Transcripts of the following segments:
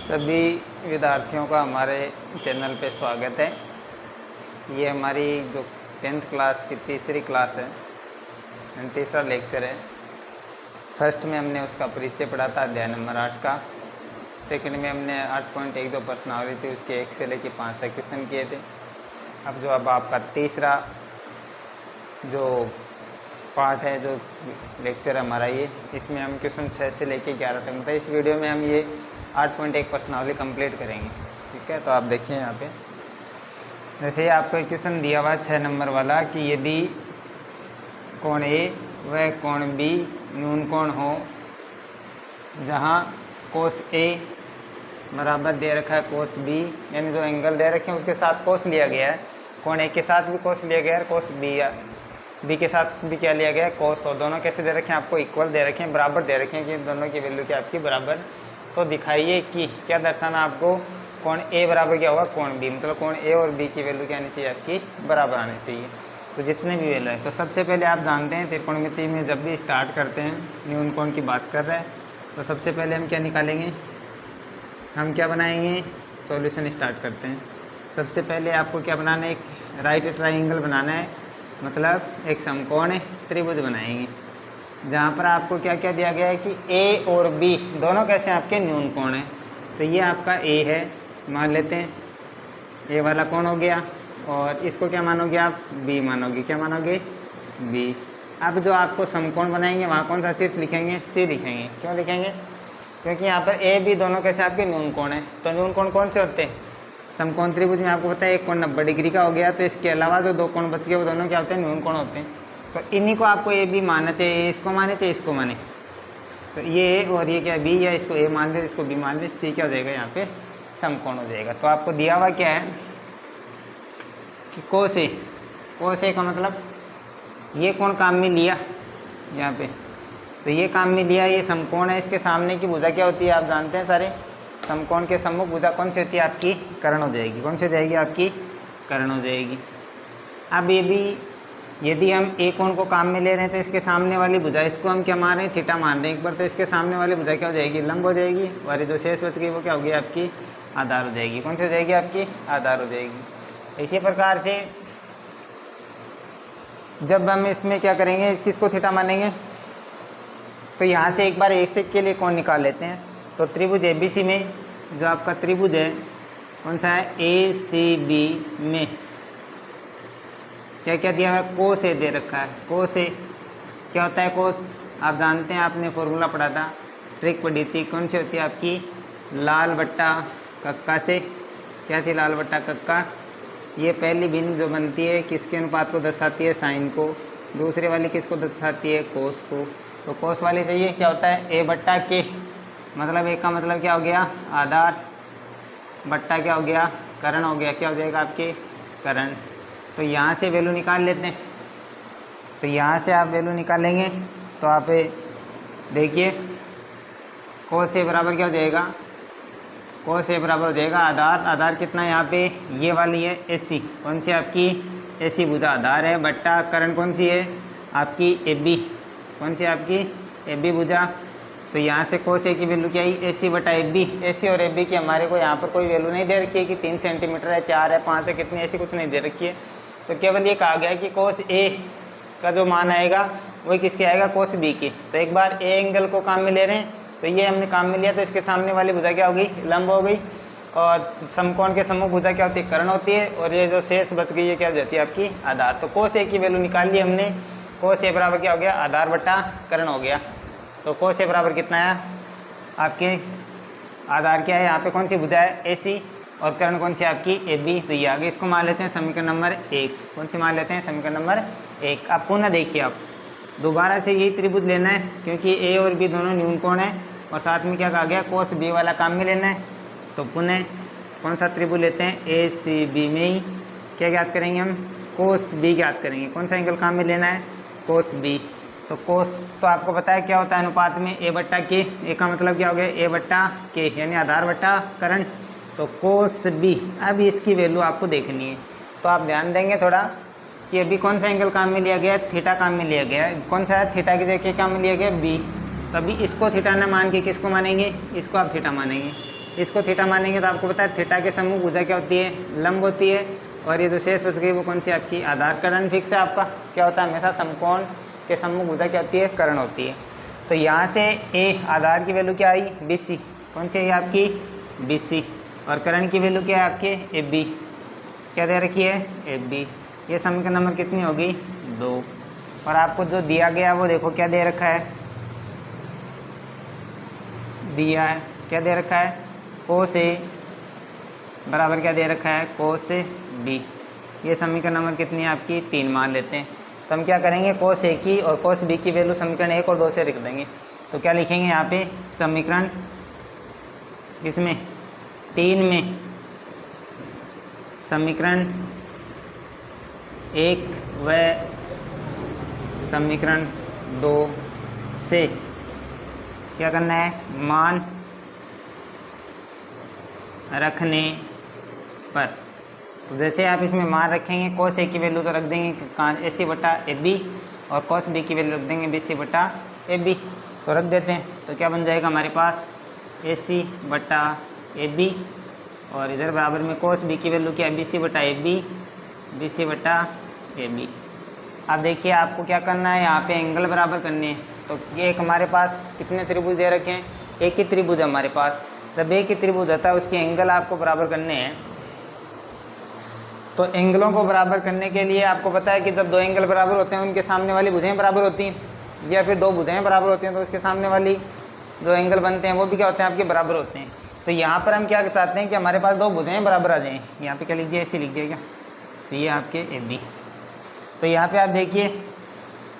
सभी विद्यार्थियों का हमारे चैनल पे स्वागत है। ये हमारी जो 10th क्लास की तीसरी क्लास है, तीसरा लेक्चर है। फर्स्ट में हमने उसका परिचय पढ़ा था अध्याय नंबर 8 का। सेकंड में हमने 8.12 पर्सनालिटी उसके 1 से लेकर 5 तक क्वेश्चन किए थे। अब आपका तीसरा जो पार्ट है, जो लेक्चर हमारा ये, इसमें हम क्वेश्चन 6 से लेकर 11 तक, मतलब इस वीडियो में हम ये 8.1 प्रश्नावली कंप्लीट करेंगे। ठीक है, तो आप देखिए यहाँ पे जैसे आपको एक क्वेश्चन दिया हुआ 6 नंबर वाला कि यदि कोण ए व कोण बी न्यून कोण हो जहाँ कोस ए बराबर दे रखा है कोस बी, यानी जो एंगल दे रखे हैं उसके साथ कोस लिया गया है। कोण ए के साथ भी कोस लिया गया है, कोस बी के साथ भी क्या लिया गया है, कोस। और दोनों कैसे दे रखे हैं, आपको इक्वल दे रखे हैं, बराबर दे रखे हैं कि दोनों की वैल्यू क्या आपकी बराबर। तो दिखाइए कि क्या दर्शाना आपको, कोण ए बराबर क्या होगा कोण बी, मतलब कोण ए और बी की वैल्यू क्या आनी चाहिए आपकी बराबर आनी चाहिए। तो जितने भी वैल्यू है, तो सबसे पहले आप जानते हैं त्रिकोणमिति में जब भी स्टार्ट करते हैं, न्यून कोण की बात कर रहे हैं, तो सबसे पहले हम क्या निकालेंगे, हम क्या बनाएंगे, सॉल्यूशन स्टार्ट करते हैं। सबसे पहले आपको क्या बनाना है, एक राइट ट्राइंगल बनाना है, मतलब एक समकोण त्रिभुज बनाएंगे जहाँ पर आपको क्या क्या दिया गया है कि ए और बी दोनों कैसे आपके न्यून कोण हैं। तो ये आपका ए है, मान लेते हैं ए वाला कोण हो गया, और इसको क्या मानोगे आप, बी मानोगे, क्या मानोगे, बी। अब जो आपको समकोण बनाएंगे वहाँ कौन सा शीर्ष लिखेंगे, सी लिखेंगे। क्यों लिखेंगे, क्योंकि यहाँ पर ए बी दोनों कैसे आपके न्यून कोण हैं। तो न्यून कोण कौन से होते हैं, समकोण त्रिभुज में आपको पता है एक कोण 90 डिग्री का हो गया, तो इसके अलावा जो दो कोण बच गए वो दोनों क्या होते हैं, न्यून कोण होते हैं। तो इन्हीं को आपको ए बी मानना चाहिए, इसको माने चाहे इसको माने। तो ये ए और ये क्या बी, या इसको ए मान ले इसको बी मान ले, सी क्या हो जाएगा यहाँ पे समकोण हो जाएगा। तो आपको दिया हुआ क्या है कि कोस ए का मतलब ये कोण काम में लिया यहाँ पे, तो ये काम में लिया, ये समकोण है, इसके सामने की भुजा क्या होती है आप जानते हैं सारे, समकोण के सम्मुख भुजा कौन सी होती है आपकी, कर्ण हो जाएगी। कौन सी हो जाएगी आपकी, कर्ण हो जाएगी। अब ये भी यदि हम ए कोण को काम में ले रहे हैं तो इसके सामने वाली भुजा, इसको हम क्या मान रहे हैं, थीटा मान रहे हैं एक बार, तो इसके सामने वाली भुजा क्या हो जाएगी, लंब हो जाएगी, और जो शेष बच गई वो क्या होगी आपकी आधार हो जाएगी। कौन सी हो जाएगी आपकी आधार हो जाएगी। इसी प्रकार से जब हम इसमें क्या करेंगे, किसको थीटा मानेंगे, तो यहाँ से एक बार ए से के लिए कोण निकाल लेते हैं। तो त्रिभुज एबीसी में जो आपका त्रिभुज है कौन सा है, ए सी बी में क्या क्या दिया है, कोस ए दे रखा है। कोस ए क्या होता है, कोस आप जानते हैं, आपने फॉर्मूला पढ़ा था, ट्रिक पढ़ी थी, कौन सी होती है आपकी, लाल बट्टा कक्का से, क्या थी, लाल बट्टा कक्का। ये पहली भिन्न जो बनती है किसके अनुपात को दर्शाती है, साइन को, दूसरे वाली किसको दर्शाती है, कोस को। तो कोस वाली चाहिए क्या होता है, ए बट्टा के, मतलब एक का मतलब क्या हो गया आधार, बट्टा क्या हो गया कर्ण हो गया, क्या हो जाएगा आपके कर्ण। तो यहाँ से वैल्यू निकाल लेते हैं। तो यहाँ से आप वैल्यू निकालेंगे तो आप देखिए कोस ए बराबर क्या हो जाएगा, कोस ए बराबर हो जाएगा आधार कितना है यहाँ पे, ये वाली है एसी, कौन सी आपकी एसी भुजा आधार है, बट्टा कर्ण कौन सी है आपकी ए बी, कौन सी आपकी ए बी भुजा। तो यहाँ से कोस ए की वैल्यू क्या आई, ए सी बटा ए बी। ए सी और ए बी की हमारे को यहाँ पर कोई वैल्यू नहीं दे रखी है कि 3 सेंटीमीटर है, 4 है, 5 है, कितनी, ऐसी कुछ नहीं दे रखी है। तो केवल ये कहा गया है कि कोस ए का जो मान आएगा वही किसके आएगा, कोस बी की। तो एक बार ए एंगल को काम में ले रहे हैं, तो ये हमने काम में लिया, तो इसके सामने वाली भुजा क्या होगी, लंब हो गई, और समकोण के सम्मुख भुजा क्या होती है, कर्ण होती है, और ये जो शेष बच गई है क्या हो जाती है आपकी आधार। तो कोस ए की वैल्यू निकाल ली हमने, कोस ए बराबर क्या हो गया, आधार बटा कर्ण हो गया। तो कोस ए बराबर कितना है आपके, आधार क्या है यहाँ पे, कौन सी भुजा है ए सी, और कर्ण कौन सी आपकी ए बी। तो ये आगे इसको मान लेते हैं समीकरण नंबर 1। कौन सी मान लेते हैं, समीकरण नंबर 1। अब पुनः देखिए, आप दोबारा से यही त्रिभुज लेना है क्योंकि ए और बी दोनों न्यून कोण है, और साथ में क्या कहा गया, कोस बी वाला काम में लेना है। तो पुनः कौन सा त्रिभुज लेते हैं, ए सी बी में ही क्या ज्ञात करेंगे हम, कोस बी ज्ञात करेंगे। कौन सा एंगल काम में लेना है, कोस बी। तो कोस तो आपको पता है क्या होता है अनुपात में, ए बट्टा के, ए का मतलब क्या हो गया, ए बट्टा के, यानी आधार बट्टा कर्ण। तो कोस बी, अब इसकी वैल्यू आपको देखनी है, तो आप ध्यान देंगे थोड़ा कि अभी कौन सा एंगल काम में लिया गया है, थीटा काम में लिया गया है। कौन सा है, थीटा की जगह काम में लिया गया है बी। तो अभी इसको थीटा न मान के किसको मानेंगे, इसको आप थीटा मानेंगे। इसको थीटा मानेंगे तो आपको पता है थीटा के सम्मुख भुजा क्या होती है, लंब होती है। और ये जो शेष बच गई वो कौन सी आपकी, आधार कर्ण फिक्स है आपका। क्या होता है हमेशा समकोण के सम्मुख भुजा क्या होती है, कर्ण होती है। तो यहाँ से ए आधार की वैल्यू क्या आई, BC, कौन सी आई आपकी, BC। और कर्ण की वैल्यू क्या है आपके, AB, क्या दे रखी है, AB। ये समीकरण नंबर कितनी होगी, 2। और आपको जो दिया गया वो देखो क्या दे रखा है, दिया है क्या दे रखा है, cos A बराबर क्या दे रखा है, cos B। ये समीकरण नंबर कितनी है आपकी, 3 मान लेते हैं। तो हम क्या करेंगे, cos A की और cos B की वैल्यू समीकरण 1 और 2 से लिख देंगे। तो क्या लिखेंगे यहाँ पे, समीकरण इसमें 3 में समीकरण 1 व समीकरण 2 से क्या करना है, मान रखने पर। तो जैसे आप इसमें मान रखेंगे, cos A की वैल्यू तो रख देंगे कहाँ, AC बटा AB, और cos B की वैल्यू रख देंगे BC बटा AB। तो रख देते हैं, तो क्या बन जाएगा हमारे पास, AC बटा AB, और इधर बराबर में cos B की वैल्यू क्या है, BC बटा AB, BC बटा AB। अब देखिए आपको क्या करना है, यहाँ पे एंगल बराबर करने हैं। तो ये एक हमारे पास कितने त्रिभुज दे रखे हैं, एक ही त्रिभुज है हमारे पास। जब एक ही त्रिभुज होता है उसके एंगल आपको बराबर करने हैं। तो एंगलों को बराबर करने के लिए आपको पता है कि जब दो एंगल बराबर होते हैं उनके सामने वाली भुजाएं बराबर होती हैं, या फिर दो भुजाएं बराबर होती हैं तो उसके सामने वाली जो एंगल बनते हैं वो भी क्या होते हैं, आपके बराबर होते हैं। तो यहाँ पर हम क्या चाहते हैं कि हमारे पास दो भुजाएं बराबर आ जाएँ। यहाँ पे क्या लिख दिया, ऐसे लिख दिया क्या, तो ये आपके AB। तो यहाँ पे आप देखिए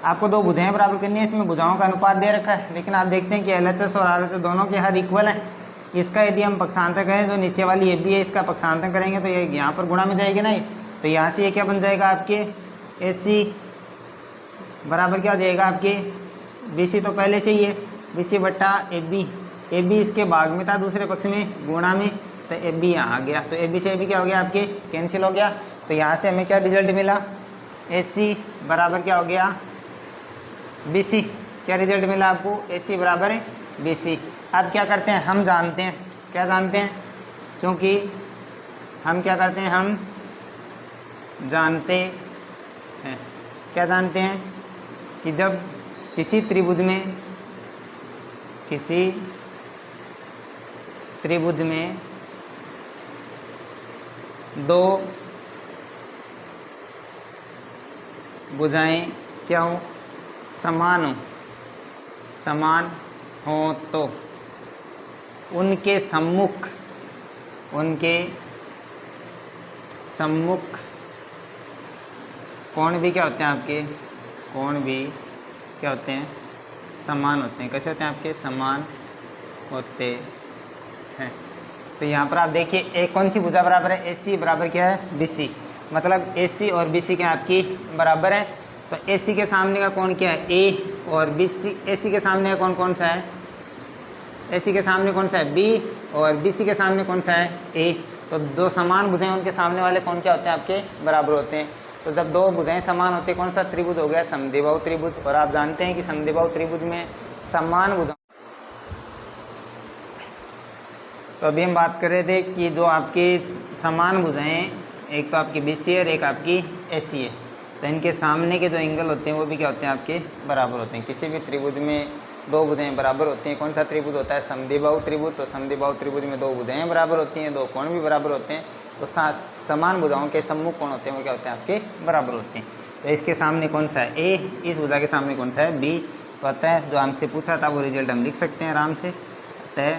आपको दो भुजाएं बराबर करनी है, इसमें भुजाओं का अनुपात दे रखा है, लेकिन आप देखते हैं कि LHS और RHS दोनों के हर इक्वल हैं। इसका यदि हम पक्षांतर करें, जो नीचे वाली AB है इसका पक्षांतर करेंगे तो ये यहाँ पर गुणा में जाएगी ना। तो यहाँ से ये क्या बन जाएगा आपके, AC बराबर क्या हो जाएगा आपके, BC तो पहले से ही है, BC बटा AB। AB इसके भाग में था दूसरे पक्ष में गुणा में, तो AB यहाँ आ गया। तो AB से AB क्या हो गया आपके, कैंसिल हो गया। तो यहाँ से हमें क्या रिजल्ट मिला, AC बराबर क्या हो गया, BC। क्या रिजल्ट मिला आपको, AC बराबर है BC। अब क्या करते हैं, हम जानते हैं, क्या जानते हैं, क्योंकि हम क्या करते हैं, हम जानते हैं, क्या जानते हैं कि जब किसी त्रिभुज में दो भुजाएं क्या हो, समान हो तो उनके सम्मुख कोण भी क्या होते हैं आपके, कोण भी क्या होते हैं, समान होते हैं। कैसे होते हैं आपके, समान होते हैं। तो यहाँ पर आप देखिए एक कौन सी भुजा बराबर है, AC बराबर क्या है, BC। मतलब AC और BC क्या आपकी बराबर है। तो AC के सामने का कोण क्या है, A, और BC, AC के सामने का कोण कौन सा है, AC के सामने कौन सा है, B, और BC के सामने कौन सा है, A। तो दो समान भुजाएं उनके सामने वाले कोण क्या होते हैं, आपके बराबर होते हैं। तो जब दो भुजाएं समान होती है, कौन सा त्रिभुज हो गया, समद्विबाहु त्रिभुज। और आप जानते हैं कि समद्विबाहु त्रिभुज में समान भुजा। तो अभी हम बात कर रहे थे कि जो आपकी समान भुजाएं, एक तो आपकी BC है और एक आपकी AC है, तो इनके सामने के जो एंगल होते हैं वो भी क्या होते हैं, आपके बराबर होते हैं। किसी भी त्रिभुज में दो भुजाएं बराबर होती हैं, कौन सा त्रिभुज होता है, समद्विबाहु त्रिभुज। तो समद्विबाहु त्रिभुज में दो भुजाएं बराबर होती हैं, दो कोण भी बराबर होते हैं। तो समान भुजाओं के सम्मुख कोण होते हैं वो क्या होते हैं, आपके बराबर होते हैं। तो इसके सामने कौन सा है, A, इस भुजा के सामने कौन सा है, B। तो अतः जो हमसे पूछा था वो रिजल्ट हम लिख सकते हैं आराम से। अतः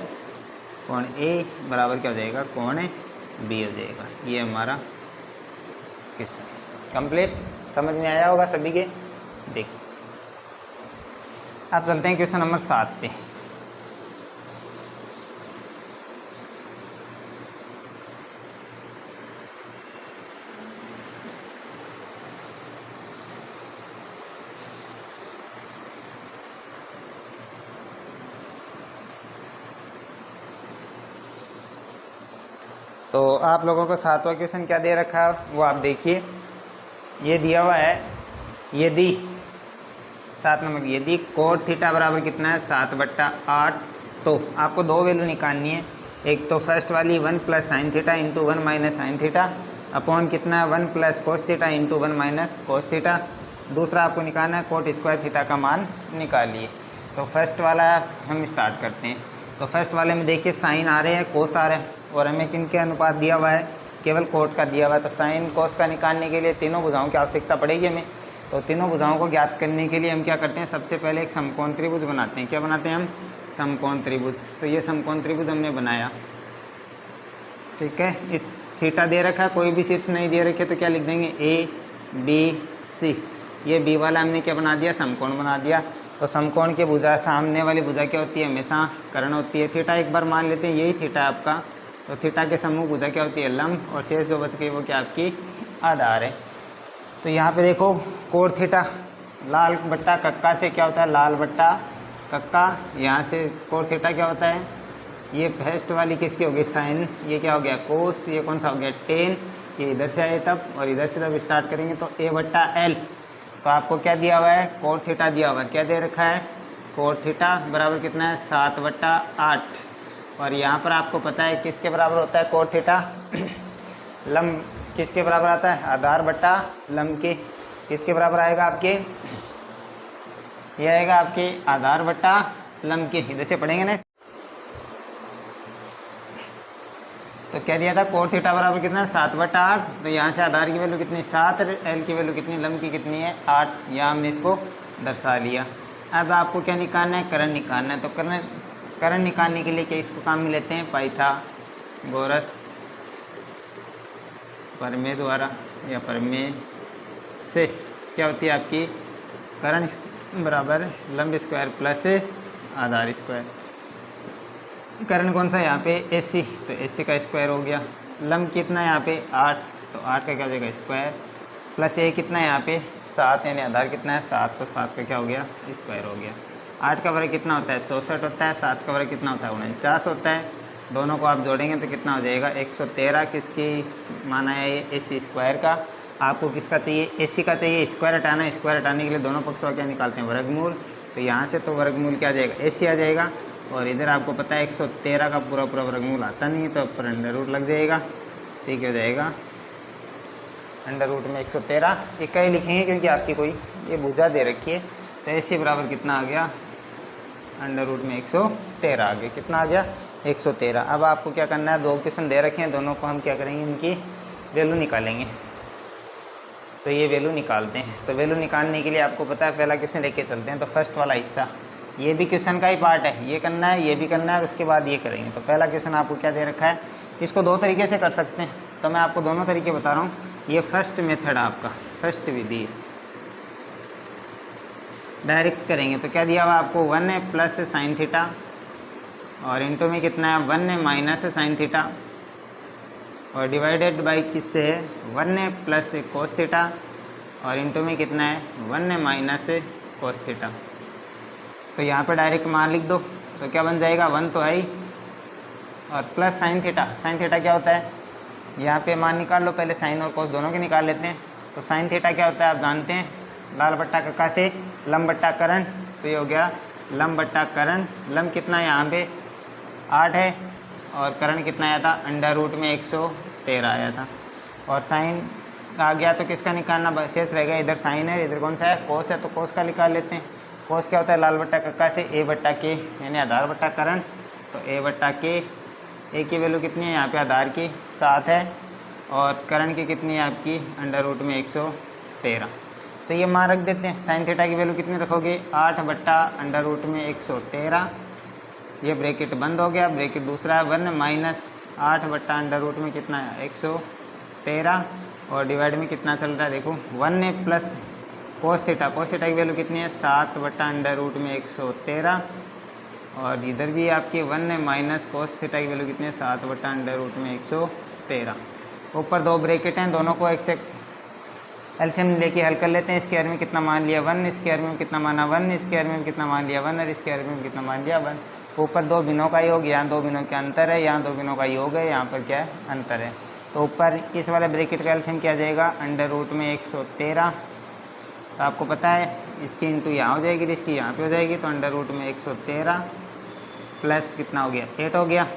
कोण A बराबर क्या हो जाएगा, कोण B हो जाएगा। ये हमारा क्वेश्चन कंप्लीट, समझ में आया होगा सभी के। देखिए अब चलते हैं क्वेश्चन नंबर 7 पे। तो आप लोगों को 7वां क्वेश्चन क्या दे रखा है वो आप देखिए। ये दिया हुआ है, यदि 7 नंबर, यदि कोट थीटा बराबर कितना है, 7/8। तो आपको दो वैल्यू निकालनी है, एक तो फर्स्ट वाली 1 plus sine theta into 1 minus sine theta upon कितना है 1 plus cos theta into 1 minus cos theta. दूसरा आपको निकालना है कोट स्क्वायर थीटा का मान निकालिए। तो फर्स्ट वाला हम स्टार्ट करते हैं। तो फर्स्ट वाले में देखिए साइन आ रहे हैं, कोस आ रहे हैं, और हमें किन के अनुपात दिया हुआ है, केवल कोट का दिया हुआ है। तो साइन कोस का निकालने के लिए तीनों भुजाओं की आवश्यकता पड़ेगी हमें। तो तीनों भुजाओं को ज्ञात करने के लिए हम क्या करते हैं, सबसे पहले एक समकोण त्रिभुज बनाते हैं। क्या बनाते हैं हम, समकोण त्रिभुज। तो ये समकोण त्रिभुज हमने बनाया, ठीक है। इस थीटा दे रखा है, कोई भी शीर्ष नहीं दे रखे तो क्या लिख देंगे ए बी सी। ये बी वाला हमने क्या बना दिया, समकोण बना दिया। तो समकोण की भुजा, सामने वाली भुजा क्या होती है, हमेशा कर्ण होती है। थीटा एक बार मान लेते हैं, यही थीटा है आपका। तो थीटा के सम्मुख भुजा क्या होती है, लंब, और शेष जो बच गई वो क्या आपकी आधार है। तो यहाँ पे देखो कोट थीटा लाल बट्टा कक्का से क्या होता है, लाल बट्टा कक्का। यहाँ से कोट थीटा क्या होता है, ये फर्स्ट वाली किसकी होगी, साइन, ये क्या हो गया कोस, ये कौन सा हो गया टेन। ये इधर से आए तब, और इधर से जब स्टार्ट करेंगे तो ए बट्टा एल। तो आपको क्या दिया हुआ है, कोट थीटा दिया हुआ है। क्या दे रखा है, कोट थीटा बराबर कितना है 7/8। और यहाँ पर आपको पता है किसके बराबर होता है कोट थीटा, लंब किसके बराबर आता है, आधार बट्टा लंब के। किसके बराबर आएगा आपके, ये आएगा आपके आधार बट्टा लंब के। इधर से पढ़ेंगे ना। तो क्या दिया था, कोट थीटा बराबर कितना है 7/8। तो यहाँ से आधार की वैल्यू कितनी 7, एल की वैल्यू कितनी, लंब की कितनी है 8। यहाँ हमने इसको दर्शा लिया। अब आपको क्या निकालना है, कर्ण निकालना है। तो कर्ण निकालने के लिए क्या इसको काम में लेते हैं, पाइथागोरस प्रमेय द्वारा या प्रमेय से क्या होती है आपकी, कर्ण बराबर लंब स्क्वायर प्लस आधार स्क्वायर। कर्ण कौन सा यहाँ पे AC, तो AC का स्क्वायर हो गया। लंब कितना है यहाँ पे 8, तो 8 का क्या हो जाएगा स्क्वायर, प्लस ये कितना है यहाँ पे 7, यानी आधार कितना है 7, तो 7 का क्या हो गया स्क्वायर हो गया। 8 का वर्ग कितना होता है 64 होता है, 7 का वर्ग कितना होता है 49 होता है। दोनों को आप जोड़ेंगे तो कितना हो जाएगा 113। किसकी माना है ये AC स्क्वायर का। आपको किसका चाहिए, AC का चाहिए, स्क्वायर हटाना। स्क्वायर हटाने के लिए दोनों पक्षों का क्या निकालते हैं, वर्गमूल। तो यहाँ से तो वर्गमूल क्या आ जाएगा, AC आ जाएगा। और इधर आपको पता है 113 का पूरा वर्गमूल आता नहीं है, तो पर अंडर रूट लग जाएगा। ठीक हो जाएगा, अंडर रूट में 113 इकाई लिखेंगे क्योंकि आपकी कोई ये भुजा दे रखी है। तो AC बराबर कितना आ गया, अंडर रूट में 113 आ गया। कितना आ गया 113। अब आपको क्या करना है, दो क्वेश्चन दे रखे हैं, दोनों को हम क्या करेंगे, इनकी वैल्यू निकालेंगे। तो ये वैल्यू निकालते हैं। तो वैल्यू निकालने के लिए आपको पता है पहला क्वेश्चन लेके चलते हैं। तो फर्स्ट वाला हिस्सा ये भी क्वेश्चन का ही पार्ट है, ये करना है, ये भी करना है, और उसके बाद ये करेंगे। तो पहला क्वेश्चन आपको क्या दे रखा है, इसको दो तरीके से कर सकते हैं। तो मैं आपको दोनों तरीके बता रहा हूँ। ये फर्स्ट मेथड आपका, फर्स्ट विधि है, डायरेक्ट करेंगे। तो क्या दिया हुआ आपको 1 है प्लस साइन थीटा, और इंटू में कितना है 1 है माइनस साइन थीटा, और डिवाइडेड बाई किससे है 1 है प्लस कोस थीटा, और इंटू में कितना है 1 है माइनस कोस थीटा। तो यहाँ पे डायरेक्ट मान लिख दो। तो क्या बन जाएगा 1 तो है ही, और plus sine theta. Sine theta क्या होता है, यहाँ पे मान निकाल लो, पहले साइन और कोस दोनों के निकाल लेते हैं। तो साइन थीटा क्या होता है आप जानते हैं, लाल बट्टा कक्का से लंब बट्टा कर्ण। तो ये हो गया लंब बट्टा कर्ण। लंब कितना है यहाँ पे 8 है, और कर्ण कितना आया था अंडर रूट में 113 आया था। और साइन आ गया तो किसका निकालना शेष रहेगा, इधर साइन है, इधर कौन सा है कोस है, तो कोस का निकाल लेते हैं। कोस क्या होता है लाल बट्टा कक्का से A बट्टा के, यानी आधार बट्टा कर्ण। तो A बट्टा के, A की वैल्यू कितनी है यहाँ पे आधार की 7 है, और कर्ण की कितनी है आपकी अंडर रूट में 113। तो ये मान रख देते हैं। साइन थीटा की वैल्यू कितनी रखोगे 8 बट्टा अंडर रूट में 113। ये ब्रैकेट बंद हो गया, ब्रैकेट दूसरा है 1 माइनस 8 बट्टा अंडर रूट में कितना है 113, और डिवाइड में कितना चल रहा है देखो 1 है plus cos theta. Cos theta की वैल्यू कितनी है 7 बट्टा अंडर रूट में 113, और इधर भी आपकी 1 है माइनस कोस थीटा की वैल्यू कितनी है 7 बट्टा अंडर रूट में 113। ऊपर दो ब्रैकेट हैं, दोनों को एक से एलसीएम लेके हल कर लेते हैं। स्क्वायर में कितना मान लिया 1, स्क्वायर में कितना माना 1, स्क्वायर में कितना मान लिया 1, और स्क्वायर में कितना मान लिया 1। ऊपर दो बिनों का योग, यहाँ दो बिनों का अंतर है, यहाँ दो बिनों का योग है, यहाँ पर क्या है अंतर है। तो ऊपर इस वाले ब्रैकेट का एलसीएम क्या जाएगा अंडर रूट में 113। तो आपको पता है इसकी इंटू यहाँ हो जाएगी, इसकी यहाँ पे हो जाएगी। तो अंडर रूट में 113 प्लस कितना हो गया 8 हो गया,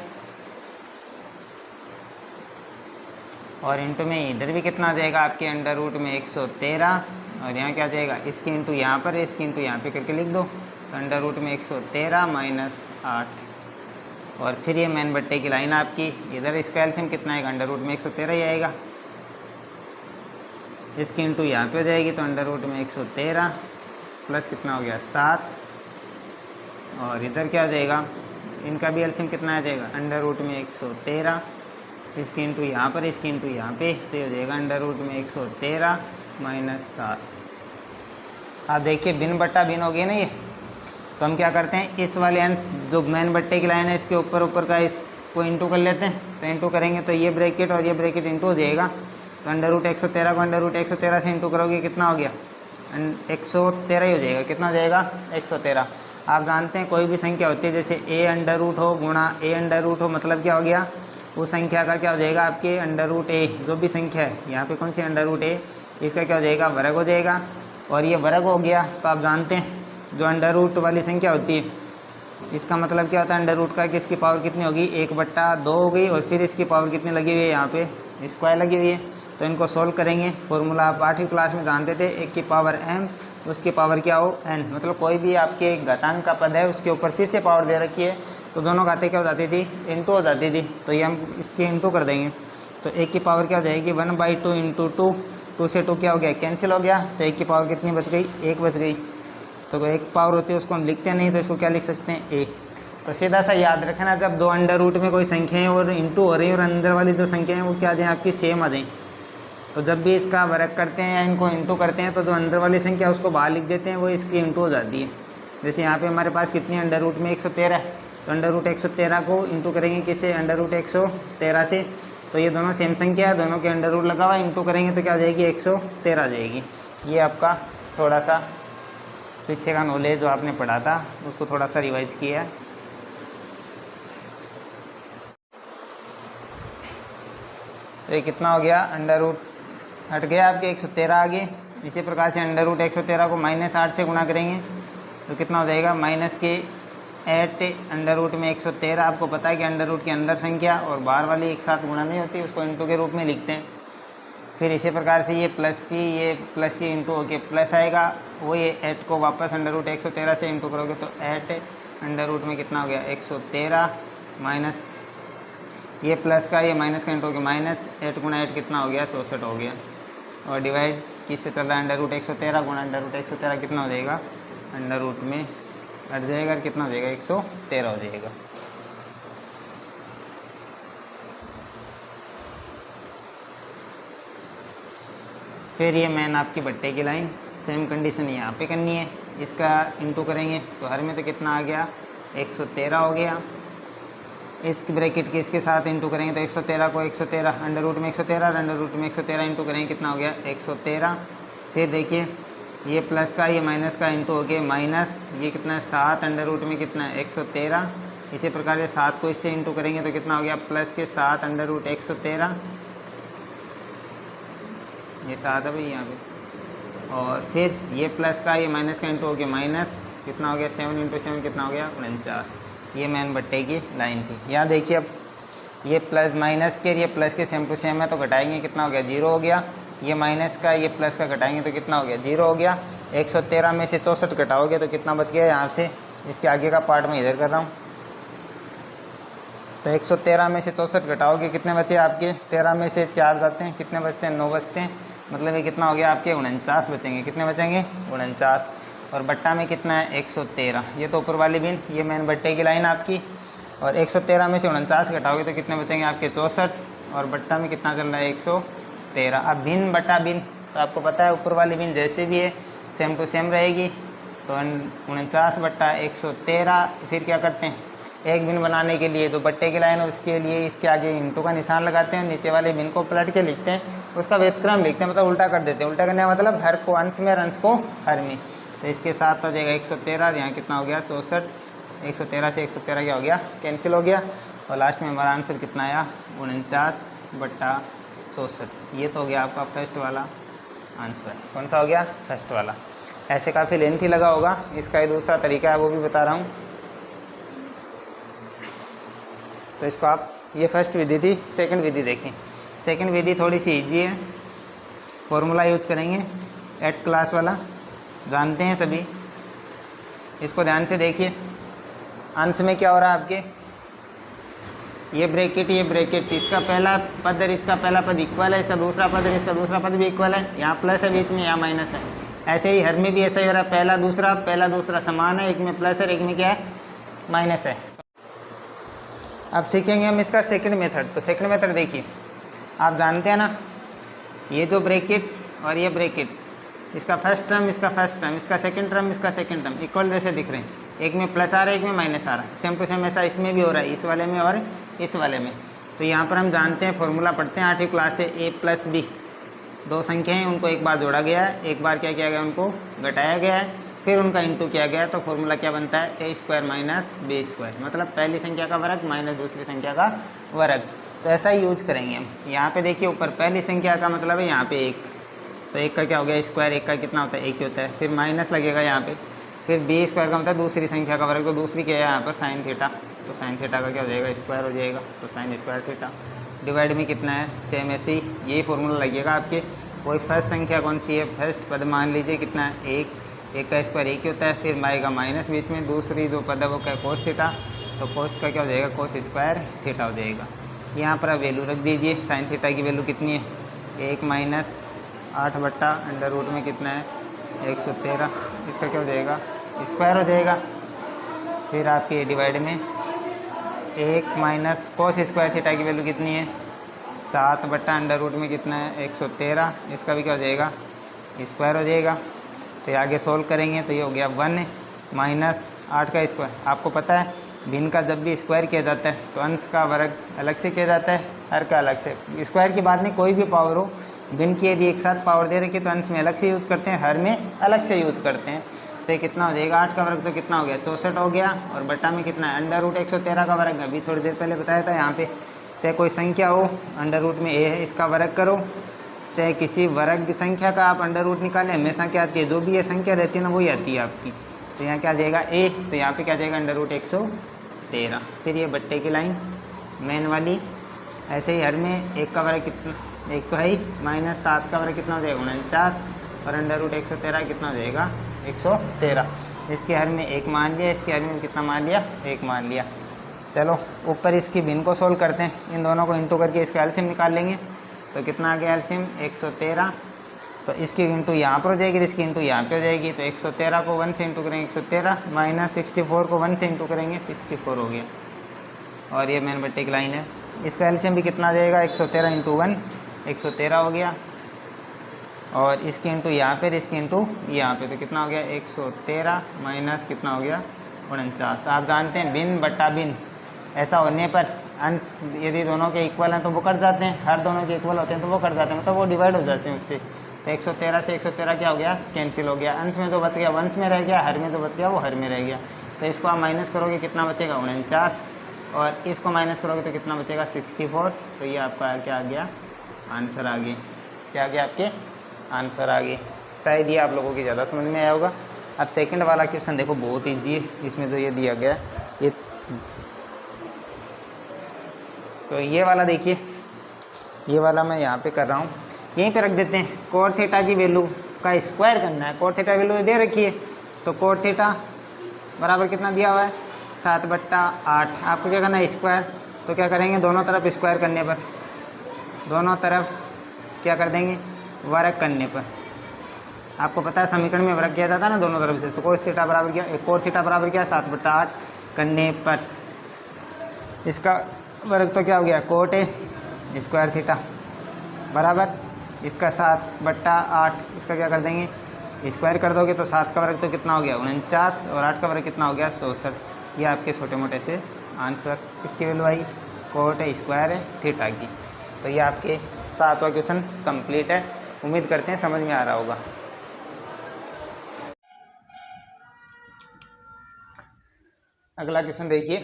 और इंटू में इधर भी कितना आ जाएगा आपके अंडर रूट में 113, और यहाँ क्या आ जाएगा, इसकी इंटू यहाँ पर, इसकी इंटू यहाँ पे करके लिख दो, तो अंडर रूट में 113 माइनस 8। और फिर ये मैन बट्टे की लाइन आपकी, इधर इसका एलसीएम कितना आएगा, अंडर रूट में 113 ही आएगा, इसकी इंटू यहाँ पे हो जाएगी, तो अंडर रूट में 113 प्लस कितना हो गया 7, और इधर क्या आ जाएगा, इनका भी एलसीएम कितना आ जाएगा, अंडर रूट में 113, इसकी इंटू यहाँ पर, इसकी इंटू यहाँ पे, तो ये हो जाएगा अंडर रूट में 113 माइनस 7। आप देखिए भिन्न बट्टा भिन्न हो गया ना ये, तो हम क्या करते हैं, इस वाले अंश जो मैन बट्टे की लाइन है इसके ऊपर का इसको इंटू कर लेते हैं, तो इंटू करेंगे तो ये ब्रैकेट और ये ब्रैकेट इंटू हो जाएगा, तो अंडर रूट 113 को अंडर रूट 113 से इंटू करोगे कितना हो गया, 113 ही हो जाएगा, कितना हो जाएगा 113। आप जानते हैं कोई भी संख्या होती है जैसे ए अंडर रूट हो गुणा ए अंडर रूट हो, मतलब क्या हो गया, उस संख्या का क्या हो जाएगा आपके अंडर रूट ए, जो भी संख्या है यहाँ पे कौन सी अंडर रूट ए, इसका क्या हो जाएगा वर्ग हो जाएगा, और ये वर्ग हो गया तो आप जानते हैं जो अंडर रूट वाली संख्या होती है इसका मतलब क्या होता है, अंडर रूट का कि इसकी पावर कितनी होगी 1/2 हो गई, और फिर इसकी पावर कितनी लगी हुई है यहाँ पे स्क्वायर लगी हुई है, तो इनको सोल्व करेंगे। फॉर्मूला आप 8वीं क्लास में जानते थे, 1 की पावर m उसकी पावर क्या हो n, मतलब कोई भी आपके घातांक का पद है उसके ऊपर फिर से पावर दे रखी है तो दोनों घातें क्या हो जाती थी, इंटू हो जाती थी, तो ये हम इसकी इंटू कर देंगे, तो 1 की पावर क्या हो जाएगी 1/2 इंटू 2, 2 से 2 क्या हो गया कैंसिल हो गया, तो 1 की पावर कितनी बच गई 1 बच गई, तो कोई एक पावर होती है उसको हम लिखते नहीं, तो इसको क्या लिख सकते हैं a। तो सीधा सा याद रखना, जब दो अंडर रूट में कोई संख्या है और इंटू हो रही है और अंदर वाली जो संख्या है वो क्या आ जाए आपकी सेम आ जाए, तो जब भी इसका वर्ग करते हैं या इनको इंटू करते हैं तो जो अंदर वाली संख्या उसको बाहर लिख देते हैं, वो इसकी इंटू हो जाती है। जैसे यहाँ पे हमारे पास कितनी अंडर रूट में 113 है, तो अंडर रूट 113 को इंटू करेंगे किससे, अंडर रूट 113 से, तो ये दोनों सेम संख्या है, दोनों के अंडर रूट लगा हुआ इंटू करेंगे तो क्या आ जाएगी 113 आ जाएगी। ये आपका थोड़ा सा पीछे का नॉलेज जो आपने पढ़ा था उसको थोड़ा सा रिवाइज किया है। तो ये कितना हो गया, अंडर रूट हट गया आपके 113 आगे। इसी प्रकार से अंडर रूट 113 को -8 से गुणा करेंगे तो कितना हो जाएगा -8 अंडर रूट में 113। आपको पता है कि अंडर रूट के अंदर संख्या और बाहर वाली एक साथ गुणा नहीं होती, उसको इंटू के रूप में लिखते हैं। फिर इसी प्रकार से ये प्लस की इंटू होके प्लस आएगा, वो ये 8 को वापस अंडर रूट 113 से इंटू करोगे तो 8 अंडर रूट में कितना हो गया 113 माइनस ये प्लस का ये माइनस का इंटू हो गया -8 गुणा 8 कितना हो गया 64 हो गया, और डिवाइड किससे चल रहा है अंडर रूट 113 गुणा अंडर रूट 113 कितना हो जाएगा अंडर रूट में हट जाएगा, कितना हो जाएगा 113 हो जाएगा। फिर ये मैन आपकी बट्टे की लाइन, सेम कंडीशन यहाँ पे करनी है, इसका इंटू करेंगे तो हर में तो कितना आ गया 113 हो गया, इस ब्रैकेट के इसके साथ इंटू करेंगे तो 113 को 113 अंडर रूट में 113 अंडर रूट में 113 इंटू करेंगे कितना हो गया 113। फिर देखिए ये प्लस का ये माइनस का इंटू हो गया माइनस ये कितना है 7 अंडर रूट में कितना है 113। इसी प्रकार से 7 को इससे इंटू करेंगे तो कितना हो गया प्लस के 7 अंडर रूट 113, ये 7 है भाई यहाँ पे, और फिर ये प्लस का ये माइनस का इंटू हो गया माइनस कितना हो गया 7 इंटू 7 कितना हो गया 49। ये मैन बट्टे की लाइन थी। यहाँ देखिए अब ये प्लस माइनस के ये प्लस के सेम टू सेम है तो घटाएंगे कितना हो गया 0 हो गया, ये माइनस का ये प्लस का घटाएंगे तो कितना हो गया 0 हो गया। 113 में से 64 घटाओगे तो कितना बच गया यहाँ से, इसके आगे का पार्ट मैं इधर कर रहा हूँ, तो 113 में से 64 घटाओगे कितने बचे आपके 13 में से 4 जाते हैं कितने बचते हैं 9 बचते हैं, मतलब ये कितना हो गया आपके 49 बचेंगे, कितने बचेंगे 49, और बट्टा में कितना है 113। ये तो ऊपर वाली बिन ये मैन बट्टे की लाइन आपकी, और 113 में से 49 घटाओगे तो कितने बचेंगे आपके 64, और बट्टा में कितना चल रहा है 113। अब भिन्न बटा भिन्न तो आपको पता है ऊपर वाली बिन जैसे भी है सेम टू सेम रहेगी, तो 49 बट्टा 113। फिर क्या करते हैं एक बिन बनाने के लिए जो बट्टे की लाइन है उसके लिए इसके आगे इंटू का निशान लगाते हैं, नीचे वाले बिन को पलट के लिखते हैं, उसका व्यतिक्रम लिखते हैं, मतलब उल्टा कर देते हैं। उल्टा करने का मतलब हर को अंश में और अंश को हर में, तो इसके साथ हो जाएगा 113, यहाँ कितना हो गया 64, 113 से 113 क्या हो गया कैंसिल हो गया, और लास्ट में हमारा आंसर कितना आया 49 बट्टा 64। ये तो हो गया आपका फर्स्ट वाला आंसर। कौन सा हो गया फर्स्ट वाला। ऐसे काफ़ी लेंथी लगा होगा, इसका एक दूसरा तरीका है वो भी बता रहा हूँ। तो इसको आप ये फर्स्ट विधि थी, सेकंड विधि देखें। सेकंड विधि थोड़ी सी ईजी है, फॉर्मूला यूज करेंगे एट क्लास वाला, जानते हैं सभी। इसको ध्यान से देखिए, अंश में क्या हो रहा है आपके, ये ब्रैकेट, इसका पहला पद और इसका पहला पद इक्वल है, इसका दूसरा पद और इसका दूसरा पद भी इक्वल है, यहाँ प्लस है बीच में, यहाँ माइनस है। ऐसे ही हर में भी ऐसा ही हो रहा है, पहला दूसरा समान है, एक में प्लस है एक में क्या है, माइनस है। अब सीखेंगे हम इसका सेकंड मेथड। तो सेकंड मेथड देखिए, आप जानते हैं ना, ये दो ब्रैकेट और ये ब्रैकेट, इसका फर्स्ट टर्म इसका फर्स्ट टर्म, इसका सेकंड टर्म इसका सेकंड टर्म इक्वल जैसे दिख रहे हैं, एक में प्लस आ रहा है एक में माइनस आ रहा है। सेम टू सेम ऐसा इसमें भी हो रहा है, इस वाले में और इस वाले में। तो यहाँ पर हम जानते हैं, फॉर्मूला पढ़ते हैं 8वीं क्लास से, a प्लस बी, दो संख्याएं उनको एक बार जोड़ा गया है, एक बार क्या किया गया, उनको घटाया गया है, फिर उनका इंटू किया गया है। तो फॉर्मूला क्या बनता है, a square minus B square, मतलब पहली संख्या का वर्ग माइनस दूसरी संख्या का वर्ग। तो ऐसा ही यूज करेंगे हम। यहाँ पे देखिए ऊपर पहली संख्या का मतलब है यहाँ पे एक, तो एक का क्या हो गया स्क्वायर, एक का कितना होता है एक ही होता है, फिर माइनस लगेगा यहाँ पे, फिर बी स्क्वायर का मतलब दूसरी संख्या का वर्ग, तो दूसरी क्या है यहाँ पर साइन थीटा, तो साइन थीटा का क्या हो जाएगा स्क्वायर हो जाएगा, तो साइन स्क्वायर थीटा। डिवाइड में कितना है, सेम ऐसे ही यही फॉर्मूला लगेगा आपके। वही फर्स्ट संख्या कौन सी है, फर्स्ट पद मान लीजिए कितना है एक, एक का स्क्वायर एक ही होता है, फिर आएगा माइनस बीच में, दूसरी जो पद है वो क्या है कोस थीटा, तो कोस का क्या हो जाएगा कोस स्क्वायर थीटा हो जाएगा। यहाँ पर आप वैल्यू रख दीजिए, साइन थीटा की वैल्यू कितनी है, एक माइनस 8 अंडर रूट में कितना है 113, इसका क्या हो जाएगा स्क्वायर हो जाएगा। फिर आपके डिवाइड में एक माइनस कोस स्क्वायर थीटा की वैल्यू कितनी है 7 अंडर रूट में कितना है 113, इसका भी क्या हो जाएगा स्क्वायर हो जाएगा। तो ये आगे सोल्व करेंगे तो ये हो गया 1 माइनस 8 का स्क्वायर। आपको पता है भिन्न का जब भी स्क्वायर किया जाता है तो अंश का वर्ग अलग से किया जाता है, हर का अलग से। स्क्वायर की बात नहीं, कोई भी पावर हो, भिन्न की यदि एक साथ पावर दे रखी तो अंश में अलग से यूज करते हैं, हर में अलग से यूज करते हैं। तो ये कितना हो जाएगा 8 का वर्ग तो कितना हो गया 64 हो गया, और बट्टा में कितना है अंडर रूट 113 का वर्ग। अभी थोड़ी देर पहले बताया था यहाँ पे, चाहे कोई संख्या हो अंडर रूट में ए है इसका वर्ग करो, चाहे किसी वर्ग संख्या का आप अंडर रूट निकालें, हमेशा क्या आती है जो भी ये संख्या रहती है ना वही आती है आपकी। तो यहाँ क्या आ जाएगा ए, तो यहाँ पे क्या आ जाएगा अंडर रूट 113। फिर ये बट्टे की लाइन मेन वाली, ऐसे ही हर में एक का वर्ग कितना, एक तो है ही, माइनस 7 का वर्ग कितना हो जाएगा 49, और अंडर रूट 113 कितना हो जाएगा 113। इसके हर में एक मान लिया, इसके हर में कितना मान लिया एक मान लिया। चलो ऊपर इसकी भिन्न को सोल्व करते हैं, इन दोनों को इंटू करके इसका एलसीएम निकाल लेंगे। तो कितना आ गया एलसीएम 113, तो इसकी इंटू यहाँ पर हो जाएगी, इसकी इंटू यहाँ पे हो जाएगी। तो 113 को 1 से इंटू करेंगे 113, माइनस 64 को 1 से इंटू करेंगे 64 हो गया, और ये मेन बट्टे की लाइन है। इसका एलसीएम भी कितना आ जाएगा 113 इंटू 1 113 हो गया, और इसकी इंटू यहाँ पर, इसकी इंटू यहाँ पे, तो कितना हो गया 113 माइनस कितना हो गया 49। आप जानते हैं भिन्न बट्टा भिन्न, ऐसा होने पर अंश यदि दोनों के इक्वल हैं तो वो कट जाते हैं, हर दोनों के इक्वल होते हैं तो वो कट जाते हैं, मतलब वो डिवाइड हो जाते हैं उससे। तो 113 से 113 क्या हो गया कैंसिल हो गया, अंश में जो बच गया वंश में रह गया, हर में जो बच गया वो हर में रह गया। तो इसको आप माइनस करोगे कितना बचेगा 49, और इसको माइनस करोगे तो कितना बचेगा 64। तो ये आपका क्या आ गया आंसर आ गया, क्या आ गया आपके आंसर आ गए। शायद ये आप लोगों की ज़्यादा समझ में आया होगा। अब सेकंड वाला क्वेश्चन देखो, बहुत ईजी है, इसमें जो ये दिया गया ये, तो ये वाला देखिए, ये वाला मैं यहाँ पे कर रहा हूँ, यहीं पे रख देते हैं। कोट थीटा की वैल्यू का स्क्वायर करना है, कोट थीटा वैल्यू दे रखी है, तो कोट थीटा बराबर कितना दिया हुआ है 7/8। आपको क्या करना है स्क्वायर, तो क्या करेंगे दोनों तरफ स्क्वायर करने पर, दोनों तरफ क्या कर देंगे वर्ग करने पर। आपको पता है समीकरण में वर्ग किया जाता है ना दोनों तरफ से, तो कोस थीटा बराबर क्या, कोट थीटा बराबर क्या 7/8 करने पर इसका वर्ग तो क्या हो गया कोट है स्क्वायर थीटा बराबर इसका 7/8, इसका क्या कर देंगे स्क्वायर कर दोगे तो 7 का वर्ग तो कितना हो गया 49, और 8 का वर्ग कितना हो गया 64। ये आपके छोटे मोटे से आंसर, इसकी वैल्यू आई कोट है स्क्वायर है थीटा की। तो ये आपके 7वां क्वेश्चन कंप्लीट है, उम्मीद करते हैं समझ में आ रहा होगा। अगला क्वेश्चन देखिए,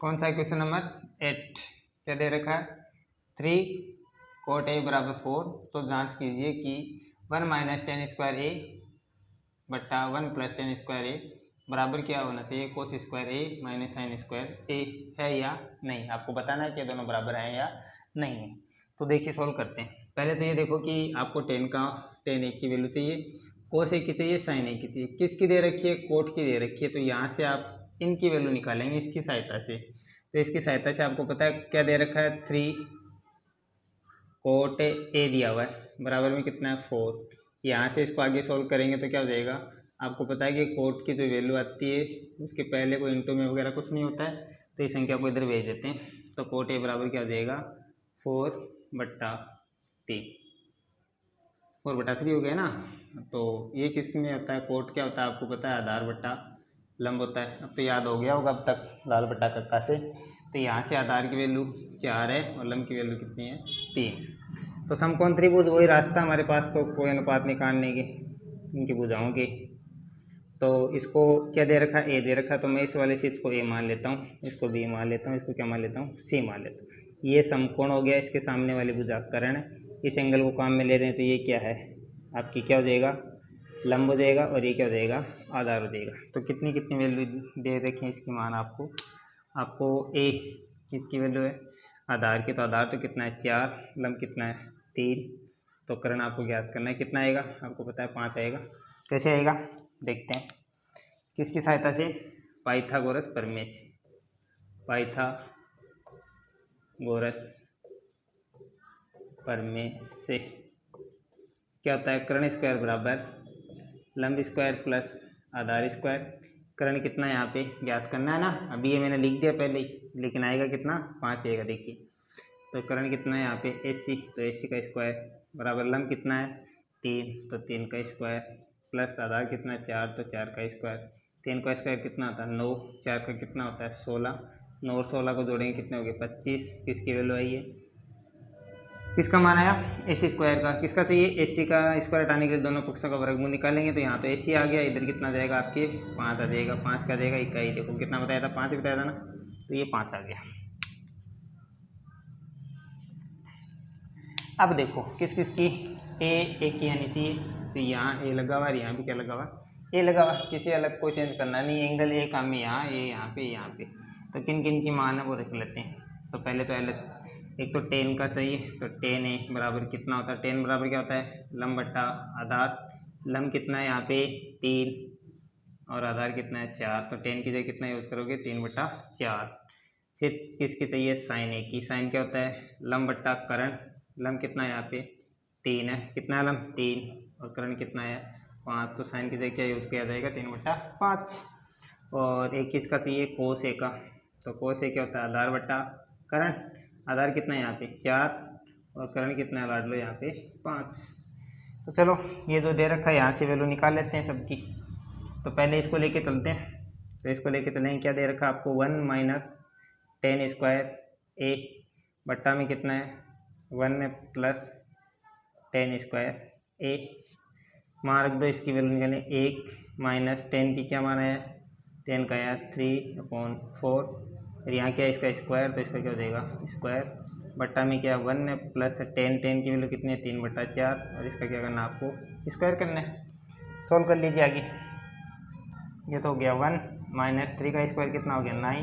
कौन सा क्वेश्चन नंबर 8, क्या दे रखा है 3 कोट ए बराबर 4। तो जांच कीजिए कि 1 माइनस 10 स्क्वायर ए बट्टा 1 प्लस 10 स्क्वायर ए बराबर क्या होना चाहिए कोस स्क्वायर ए माइनस साइन स्क्वायर ए है या नहीं। आपको बताना है कि दोनों बराबर हैं या नहीं है। तो देखिए सॉल्व करते हैं। पहले तो ये देखो कि आपको टेन एक की वैल्यू चाहिए, कोस एक की चाहिए, साइन एक की चाहिए। किसकी दे रखी है? कोट की दे रखी है। तो यहाँ से आप इनकी वैल्यू निकालेंगे इसकी सहायता से। तो इसकी सहायता से आपको पता है क्या दे रखा है, 3 कोट ए दिया हुआ है, बराबर में कितना है 4। यहाँ से इसको आगे सॉल्व करेंगे तो क्या हो जाएगा, आपको पता है कि कोट की जो वैल्यू आती है उसके पहले कोई इंटू में वगैरह कुछ नहीं होता है, तो इस संख्या को इधर भेज देते हैं। तो कोट ए बराबर क्या हो जाएगा, 4/3, 4/3 हो गया ना। तो ये किस में होता है, कोट क्या होता है आपको पता है, आधार बट्टा लंब होता है। अब तो याद हो गया होगा अब तक लाल बट्टा कक्का से। तो यहाँ से आधार की वैल्यू 4 है और लंब की वैल्यू कितनी है, 3। तो समकोण त्रिभुज वही रास्ता हमारे पास, तो कोई अनुपात निकालने के इनकी भुजाओं के। तो इसको क्या दे रखा है, ए दे रखा है, तो मैं इस वाले से इसको ए मान लेता हूँ, इसको बी मान लेता हूँ, इसको क्या मान लेता हूँ, सी मान लेता हूँ। ये समकोण हो गया, इसके सामने वाली भुजा कर्ण, इस एंगल को काम में ले रहे हैं, तो ये क्या है आपकी, क्या हो जाएगा, लंब हो जाएगा, और ये क्या हो जाएगा, आधार हो जाएगा। तो कितनी कितनी वैल्यू दे रखी है इसकी मान आपको ए किसकी वैल्यू है, आधार की। तो आधार तो कितना है 4, लंब कितना है 3, तो कर्ण आपको ज्ञात करना है, कितना आएगा आपको पता है 5 आएगा। कैसे आएगा देखते हैं, किसकी सहायता से, पाइथागोरस प्रमेय से। पाइथागोरस प्रमेय से क्या होता है, कर्ण स्क्वायर बराबर लंब स्क्वायर प्लस आधार स्क्वायर। कर्ण कितना यहाँ पे ज्ञात करना है ना, अभी ये मैंने लिख दिया पहले ही, लेकिन आएगा कितना, 5 आएगा। देखिए तो कर्ण कितना है यहाँ पे AC, तो AC का स्क्वायर बराबर लंब कितना है 3, तो 3 का स्क्वायर प्लस आधार कितना है 4, तो 4 का स्क्वायर। 3 का स्क्वायर कितना होता है 9, 4 का कितना होता है 16, 9 और 16 को जोड़ेंगे कितने हो गए 25। किसकी वैल्यू आई है, किसका मान आया, AC स्क्वायर का। किसका चाहिए, AC का स्क्वायर हटाने के लिए दोनों पक्षों का वर्गमूल निकालेंगे, तो यहाँ तो AC आ गया, इधर कितना जाएगा आपके 5 आ जाएगा। 5 का जाएगा इकाई, देखो कितना बताया था 5 बताया था ना, तो ये 5 आ गया। अब देखो किस किस की, ए की आनी चाहिए, तो यहाँ ए लगा हुआ, यहाँ भी क्या लगा हुआ, ए लगा हुआ। किसी अलग को चेंज करना नहीं, एंगल ए काम में यहाँ, ए यहाँ पे, यहाँ पे। तो किन किन की मान है वो रख लेते हैं। तो पहले तो एक तो टेन का चाहिए, तो टेन ए बराबर कितना होता है, टेन बराबर क्या होता है, लंब बट्टा आधार। लंब कितना है यहाँ पे 3 और आधार कितना है 4, तो टेन की जगह कितना यूज़ करोगे 3/4। फिर किसकी चाहिए, साइन ए की। साइन क्या होता है, लंब बट्टा कर्ण। लंब कितना है यहाँ पे 3 है, कितना है लंब 3, और कर्ण कितना है 5, तो साइन की जगह क्या यूज़ किया जाएगा 3/5। और एक किसका चाहिए, कोस ए का। तो कोस ए क्या होता है, आधार बट्टा कर्ण। आधार कितना है यहाँ पे 4 और कर्ण कितना है लाड लो यहाँ पे 5। तो चलो ये जो दे रखा है यहाँ से वैल्यू निकाल लेते हैं सबकी। तो पहले इसको लेके चलते हैं, तो इसको लेके चलेंगे, क्या दे रखा है आपको 1 - tan स्क्वायर ए बट्टा में कितना है 1 + tan स्क्वायर ए। मान रख दो, इसकी वैल्यू निकालें, 1 - tan की क्या मान है, tan का आया 3/4, और यहाँ क्या है इसका स्क्वायर, तो इसका क्या हो जाएगा स्क्वायर बट्टा में क्या 1 + tan की वैल्यू कितनी है 3/4, और इसका क्या करना है आपको स्क्वायर करना है। सॉल्व कर लीजिए आगे। ये तो हो गया 1 - 3 का स्क्वायर कितना हो गया 9,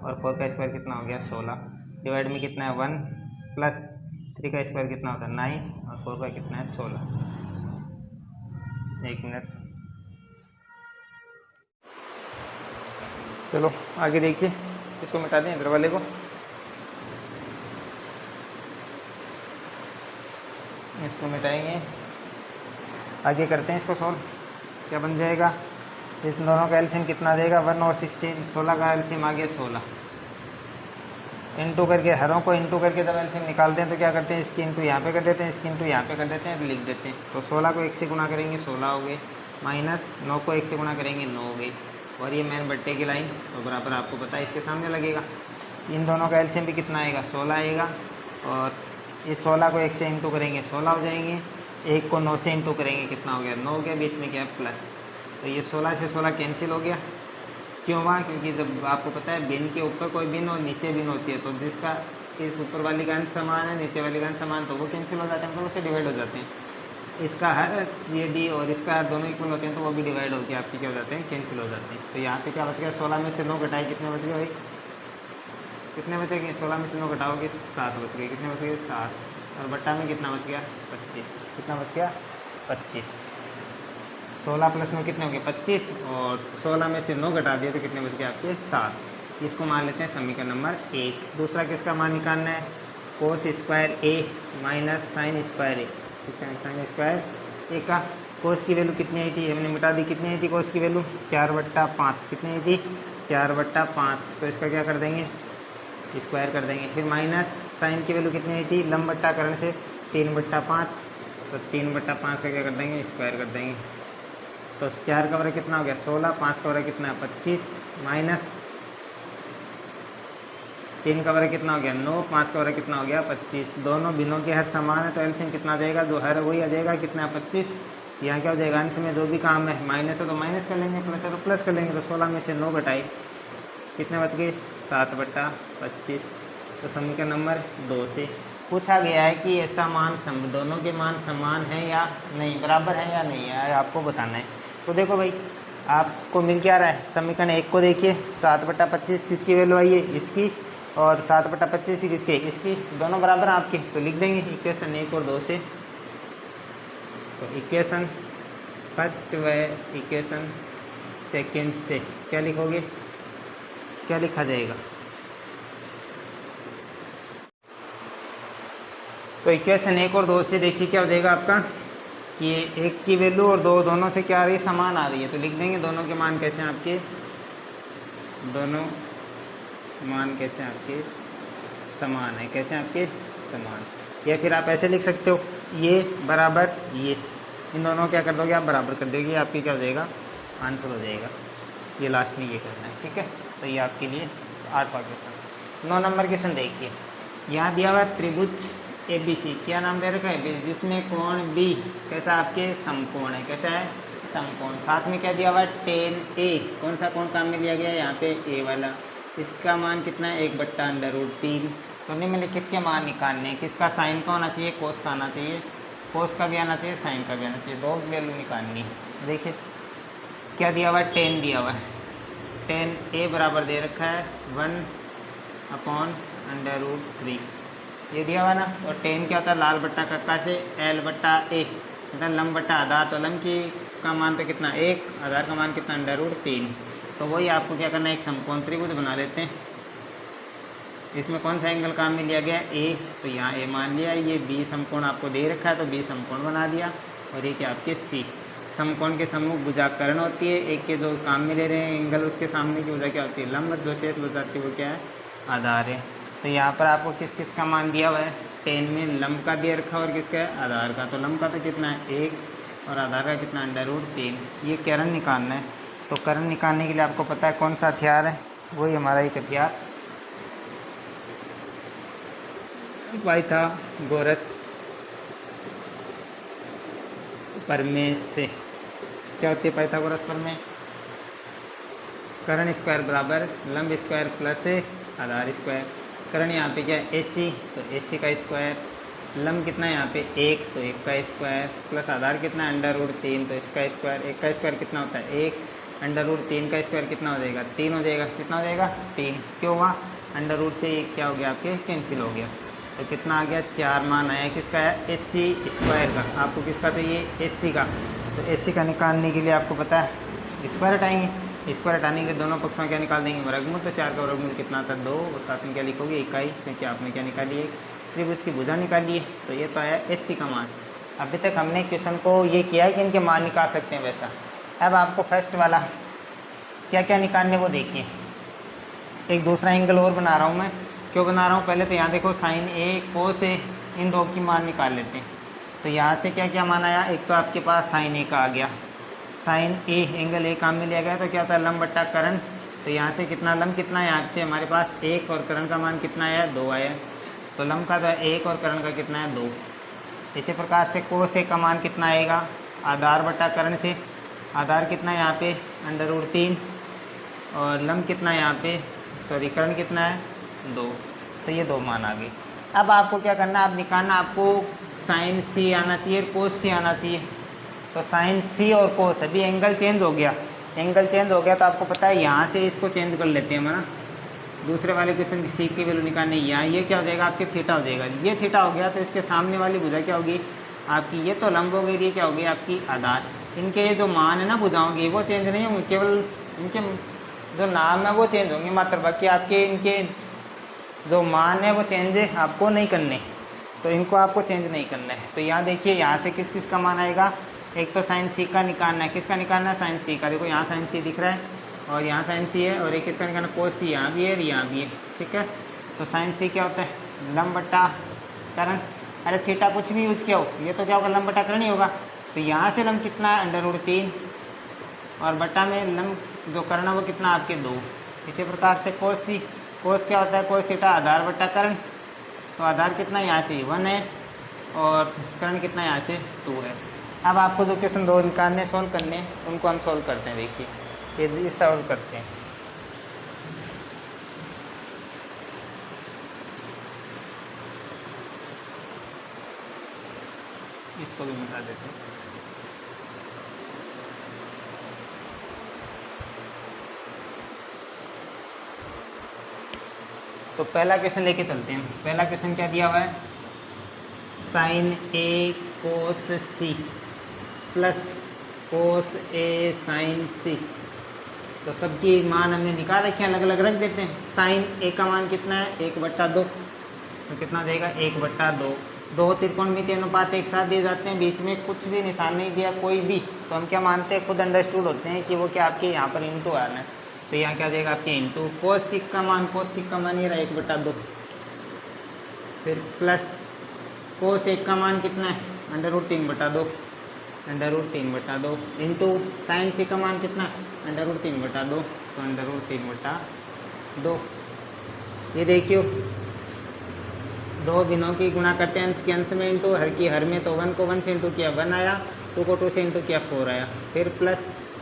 और 4 का स्क्वायर कितना हो गया 16। डिवाइड में कितना है 1 + 3 का स्क्वायर कितना होता है 9, और 4 का कितना है 16। 1 मिनट, चलो आगे देखिए। इसको मिटा दें इधर वाले को, इसको मिटाएंगे, आगे करते हैं इसको सॉल्व। क्या बन जाएगा, इस दोनों का एलसीएम कितना आ जाएगा 1 और 16, 16 का एलसीएम आ गया 16। इंटू करके हरों को इंटू करके जब एलसीएम निकालते हैं तो क्या करते हैं, इसकी इंटू यहाँ पे कर देते हैं, इसकी इंटू यहाँ पे कर देते हैं, लिख देते हैं। तो 16 को 1 से गुना करेंगे 16 हो गए, माइनस 9 को 1 से गुना करेंगे 9 हो गई, और ये मैन बट्टे की लाइन तो बराबर आपको पता है इसके सामने लगेगा। इन दोनों का एलसीएम भी कितना आएगा 16 आएगा, और इस 16 को 1 से इंटू करेंगे 16 हो जाएंगे, 1 को 9 से इंटू करेंगे कितना हो गया 9 हो गया, बीच में क्या है प्लस। तो ये 16 से 16 कैंसिल हो गया। क्यों हुआ, क्योंकि जब आपको पता है बिन के ऊपर कोई बिन और नीचे बिन होती है, तो जिसका इस ऊपर वाली का अंश समान है नीचे वाली का अंश समान, तो वो कैंसिल हो जाते हैं, दोनों से डिवाइड हो जाते हैं। इसका हर यदि और इसका हर दोनों इक्वल होते हैं तो वो भी डिवाइड होकर आपके क्या हो जाते हैं कैंसिल हो जाते हैं। तो यहाँ पे क्या बच गया 16 में से 9 घटाए कितने बच गए भाई, कितने बचेंगे 16 में से 9 घटाओगे 7 बच गए, कितने बच गए 7। और बट्टा में कितना बच गया 25। कितना बच गया 25। 16 प्लस में कितने हो गए 25 और 16 में से 9 घटा दिए तो कितने बच गए आपके 7। इसको मान लेते हैं समीकरण नंबर 1। दूसरा किसका मान निकालना है कोस स्क्वायर ए माइनस साइन स्क्वायर ए। इसका साइन स्क्वायर ए का कोस की वैल्यू कितनी आई थी हमने मिटा दी। कितनी आई थी कोस की वैल्यू 4/5। कितनी आई थी 4/5। तो इसका क्या कर देंगे स्क्वायर कर देंगे। फिर माइनस साइन की वैल्यू कितनी आई थी लंब बट्टा करण से 3/5। तो 3/5 का क्या कर देंगे स्क्वायर कर देंगे। तो 4 का वर्ग कितना हो गया 16, 5 का वर्ग कितना है 25, माइनस 3 का वर्ग कितना हो गया 9, 5 का वर्ग कितना हो गया 25। दोनों भिन्नों के हर समान है तो एलसीएम कितना आ जाएगा जो हर वही आ जाएगा कितना 25। यहाँ क्या हो जाएगा अंश में जो भी काम है माइनस है तो माइनस कर लेंगे, प्लस है तो प्लस कर लेंगे। तो 16 में से 9 घटाए कितने बच गए 7/25। तो समीकरण नंबर 2 से पूछा गया है कि ऐसा मान दोनों के मान समान है या नहीं, बराबर है या नहीं है, आपको बताना है। तो देखो भाई आपको मिल क्या रहा है समीकरण 1 को देखिए 7/25 किसकी वैल्यू आई है इसकी और 7/25 ही किसकी इसकी, दोनों बराबर हैं आपके। तो लिख देंगे इक्वेशन 1 और 2 से। तो इक्वेशन फर्स्ट व इक्वेशन सेकंड से क्या लिखोगे क्या लिखा जाएगा। तो इक्वेशन 1 और 2 से देखिए क्या हो जाएगा आपका कि 1 की वैल्यू और 2 दोनों से क्या आ रही है समान आ रही है। तो लिख देंगे दोनों के मान कैसे हैं आपके, दोनों मान कैसे आपके समान है, कैसे आपके समान। या फिर आप ऐसे लिख सकते हो ये बराबर ये, इन दोनों क्या कर दोगे आप बराबर कर दोगे, आपकी क्या हो जाएगा आंसर हो जाएगा। ये लास्ट में ये करना है ठीक है। तो ये आपके लिए 8वां क्वेश्चन। 9 नंबर क्वेश्चन देखिए यहाँ दिया हुआ त्रिभुज ABC क्या नाम दे रखा है जिसमें कोण B कैसा आपके समकोण है, कैसा है समकोण। साथ में क्या दिया हुआ है tan A, कौन सा कोण काम में लिया गया है यहाँ पे A वाला। इसका मान कितना है 1/√3। तो निम्नलिखित के मान निकालने किसका साइन का होना चाहिए कोस का आना चाहिए, कोस का भी आना चाहिए साइन का भी आना चाहिए, दो वैल्यू निकालनी है। देखिए क्या दिया हुआ है tan दिया हुआ है, tan A बराबर दे रखा है 1/√3 ये दिया हुआ ना। और tan क्या होता है लाल बट्टा कक्का से L/A मतलब लंब बट्टा आधार। तो लंब की का मान तो कितना 1, आधार का मान कितना √3। तो वही आपको क्या करना है एक समकोण त्रिभुज बना लेते हैं। इसमें कौन सा एंगल काम में लिया गया A, तो यहाँ A मान लिया। ये B समकोण आपको दे रखा है तो B समकोण बना दिया। और ये क्या आपके C समकोण के सम्मुख भुजाकरण होती है, एक के जो काम में ले रहे हैं एंगल उसके सामने की भुजा क्या होती है लंब, जो शेष बताती है वो क्या है आधार है। तो यहाँ पर आपको किस किस का मान दिया हुआ है tan में लंब का दे रखा और किसका है आधार का। तो लंब का तो कितना है 1 और आधार का कितना √3। ये करण निकालना है। तो करण निकालने के लिए आपको पता है कौन सा हथियार है, वही हमारा एक हथियार पाइथागोरस प्रमेय से। क्या होती है पाइथागोरस प्रमेय, करण स्क्वायर बराबर लंब स्क्वायर प्लस आधार स्क्वायर। करण यहाँ पे क्या है AC, तो AC का स्क्वायर, लंब कितना है यहाँ पे 1 तो 1 का स्क्वायर प्लस आधार कितना है √3 तो इसका स्क्वायर। 1 का स्क्वायर कितना होता है 1, √3 का स्क्वायर कितना हो जाएगा 3 हो जाएगा। कितना हो जाएगा 3, क्यों हुआ √ से ये क्या हो गया आपके कैंसिल हो गया। तो कितना आ गया 4 मान आया किसका है AC स्क्वायर का। आपको किसका चाहिए AC का। तो AC का निकालने के लिए आपको पता है स्क्वायर हटाएंगे, स्क्वायर हटाने के लिए दोनों पक्षों क्या निकाल देंगे वर्गमूल। तो 4 का वर्गमूल कितना था 2 और साथ में क्या लिखोगे इकाई, क्योंकि आपने क्या निकाली है त्रिभुज की भुजा निकाली है। तो ये तो आया AC का मान। अभी तक हमने क्वेश्चन को ये किया है कि इनके मान निकाल सकते हैं वैसा। अब आपको फर्स्ट वाला क्या क्या निकालने वो देखिए। एक दूसरा एंगल और बना रहा हूँ मैं, क्यों बना रहा हूँ पहले तो यहाँ देखो साइन A कोस A इन दो की मान निकाल लेते हैं। तो यहाँ से क्या क्या मान आया, एक तो आपके पास साइन A का आ गया, साइन A एंगल A काम में लिया गया तो क्या होता है लंब बट्टा करण। तो यहाँ से कितना लंब कितना है यहाँ से हमारे पास 1 और करण का मान कितना आया 2 आया। तो लंब का तो 1 और करण का कितना है 2। इसी प्रकार से कोस A का मान कितना आएगा आधार बट्टा करण से, आधार कितना है यहाँ पे √3 और लंब कितना है यहाँ पे करण कितना है 2। तो ये 2 मान आ गए। अब आपको क्या करना है, आप निकालना आपको साइन C आना चाहिए कोस C आना चाहिए। तो साइन C और कोस, अभी एंगल चेंज हो गया, एंगल चेंज हो गया तो आपको पता है यहाँ से इसको चेंज कर लेते हैं हमारा। दूसरे वाले क्वेश्चन की सीक की वैल्यू निकालनी है, यहाँ ये क्या हो जाएगा आपके थीटा हो जाएगा। ये थीटा हो गया तो इसके सामने वाली भुजा क्या होगी आपकी, ये तो लंब हो गई, ये क्या होगी आपकी आधार। इनके ये जो मान है ना भुजाओं के वो चेंज नहीं होंगे, केवल इनके जो नाम है वो चेंज होंगे मात्र, बाकी आपके इनके जो मान है वो चेंज आपको नहीं करने, तो इनको आपको चेंज नहीं करना है। तो यहाँ देखिए यहाँ से किस किस का मान आएगा, एक तो साइन सी का निकालना है, किसका निकालना है साइन सी का, देखो यहाँ साइन सी दिख रहा है और यहाँ साइन सी है, और एक किसका निकालना कोस सी, यहाँ भी है और यहाँ भी है, ठीक है। तो साइन सी क्या होता है लंब बट्टा करण, अरे थीटा कुछ भी यूज किया हो ये तो क्या होगा लंब बट्टा करण ही होगा। तो यहाँ से लंब कितना है √3 और बट्टा में लंब जो करण है वो कितना आपके 2। इसी प्रकार से कोस सी, कोस क्या होता है कोस थीटा आधार बट्टा करण, तो आधार कितना यहाँ से 1 है और करण कितना यहाँ से 2 है। अब आपको जो क्वेश्चन 2 निकालने सोल्व करने उनको हम सोल्व करते हैं। देखिए ये सॉल्व करते हैं। इसको भी मिटा देते हैं। तो पहला क्वेश्चन लेके चलते हैं। पहला क्वेश्चन क्या दिया हुआ है, साइन ए कोस सी प्लस कोस ए साइन सी। तो सबकी मान हमने निकाल रखे हैं, अलग अलग रख देते हैं। साइन ए का मान कितना है 1/2, तो कितना देगा 1/2। दो त्रिकोणमितीय अनुपात एक साथ दिए जाते हैं, बीच में कुछ भी निशान नहीं दिया कोई भी, तो हम क्या मानते हैं खुद अंडरस्टूड होते हैं कि वो क्या आपके यहाँ पर इंटू आना है। तो यहाँ क्या जाएगा आपके इंटू कोस सिक का मान, कोस सिक का मान ये रहा 1/2, फिर प्लस कोस 1 का मान कितना है √3/2, √3/2 इंटू साइन सी का मान कितना √3/2, तो √3/2। ये देखियो दो भिन्नों की गुणा करते हैं अंश के अंश में इंटू हर की हर में, तो 1 को 1 से इंटू किया 1 आया, 2 को 2 से इंटू किया 4 आया, फिर प्लस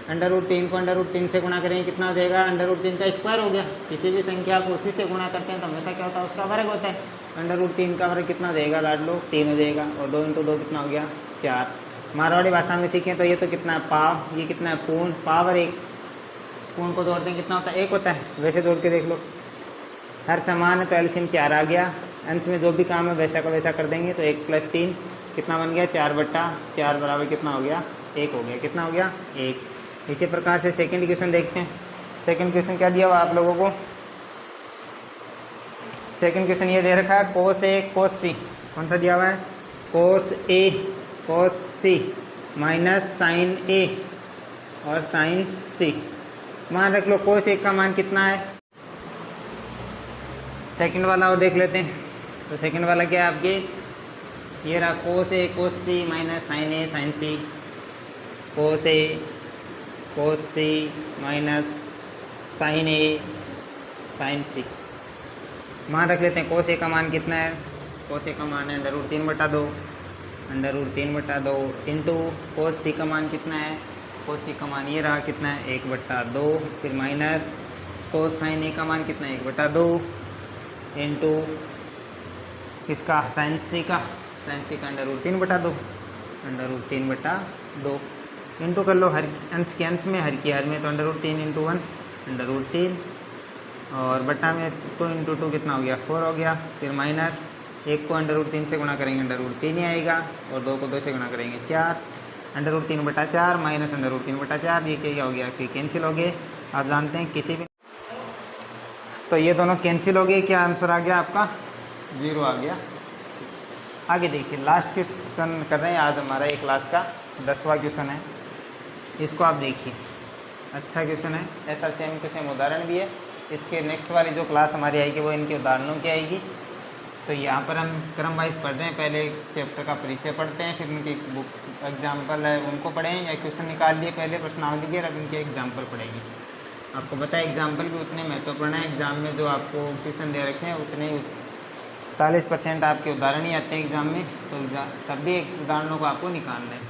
√3 को √3 से गुणा करेंगे कितना हो जाएगा √3 का स्क्वायर हो गया। किसी भी संख्या को उसी से गुणा करते हैं तो हमेशा क्या होता है उसका वर्ग होता है। √3 का वर्ग कितना हो जाएगा लाड लो 3 हो जाएगा, और 2 × 2 कितना हो गया 4। मारवाड़ी भाषा में सीखें तो ये तो कितना है पाव, ये कितना है पूर्ण, पावर 1, पूर्ण को जोड़ते हैं कितना होता है 1 होता है। वैसे जोड़ के देख लो, हर समान है तो एलसीएम 4 आ गया, अंश में जो भी काम है वैसा का वैसा कर देंगे, तो 1 + 3 कितना बन गया 4/4 बराबर कितना हो गया 1 हो गया, कितना हो गया 1। इसी प्रकार से सेकंड क्वेश्चन देखते हैं। सेकंड क्वेश्चन क्या दिया हुआ आप लोगों को, सेकंड क्वेश्चन ये दे रखा है कोस ए कोस सी, कौन सा दिया हुआ है कोस ए कोस सी माइनस साइन ए और साइन सी। मान रख लो कोस 1 का मान कितना है, सेकंड वाला और देख लेते हैं। तो सेकंड वाला क्या है आपके, ये रहा कोस ए कोस सी माइनस साइन ए साइन सी, कोस ए कोस सी माइनस साइन ए साइन सी। मान रख लेते हैं कोस ए का मान कितना है, कोस ए का मान है √3/2, √3/2 इंटू कोस सी का मान कितना है, कोस सी का मान ये रहा कितना है 1/2, फिर माइनस कोस साइन ए का मान कितना है 1/2 इंटू इसका साइन सी का √3/2, √3/2 इंटू कर लो हर अंश के अंश में हर की हर में, तो √3 × 1 √3 और बट्टा में 2 × 2 कितना हो गया 4 हो गया, फिर माइनस 1 को √3 से गुणा करेंगे √3 ही आएगा, और 2 को 2 से गुणा करेंगे 4, √3/4 माइनस √3/4, ये क्या हो गया फिर कैंसिल हो गए। आप जानते हैं किसी भी, तो ये दोनों कैंसिल हो गए, क्या आंसर आ गया आपका 0 आ गया। आगे देखिए लास्ट क्वेश्चन कर रहे हैं आज हमारा एक क्लास का 10वां क्वेश्चन है, इसको आप देखिए अच्छा क्वेश्चन है, ऐसा सेम टू सेम उदाहरण भी है। इसके नेक्स्ट वाली जो क्लास हमारी आएगी वो इनके उदाहरणों की आएगी। तो यहाँ पर हम क्रम वाइज पढ़ रहे हैं, पहले चैप्टर का परिचय पढ़ते हैं, फिर उनकी बुक एग्जाम्पल है उनको पढ़ें, या क्वेश्चन निकाल लिए पहले प्रश्नावली की, अब इनके एग्जाम्पल पढ़ेंगे। आपको पता है एग्जाम्पल भी उतने महत्वपूर्ण है, एग्जाम में जो आपको क्वेश्चन दे रखे हैं उतने 40% आपके उदाहरण ही आते हैं एग्जाम में, तो सभी उदाहरणों को आपको निकालना है।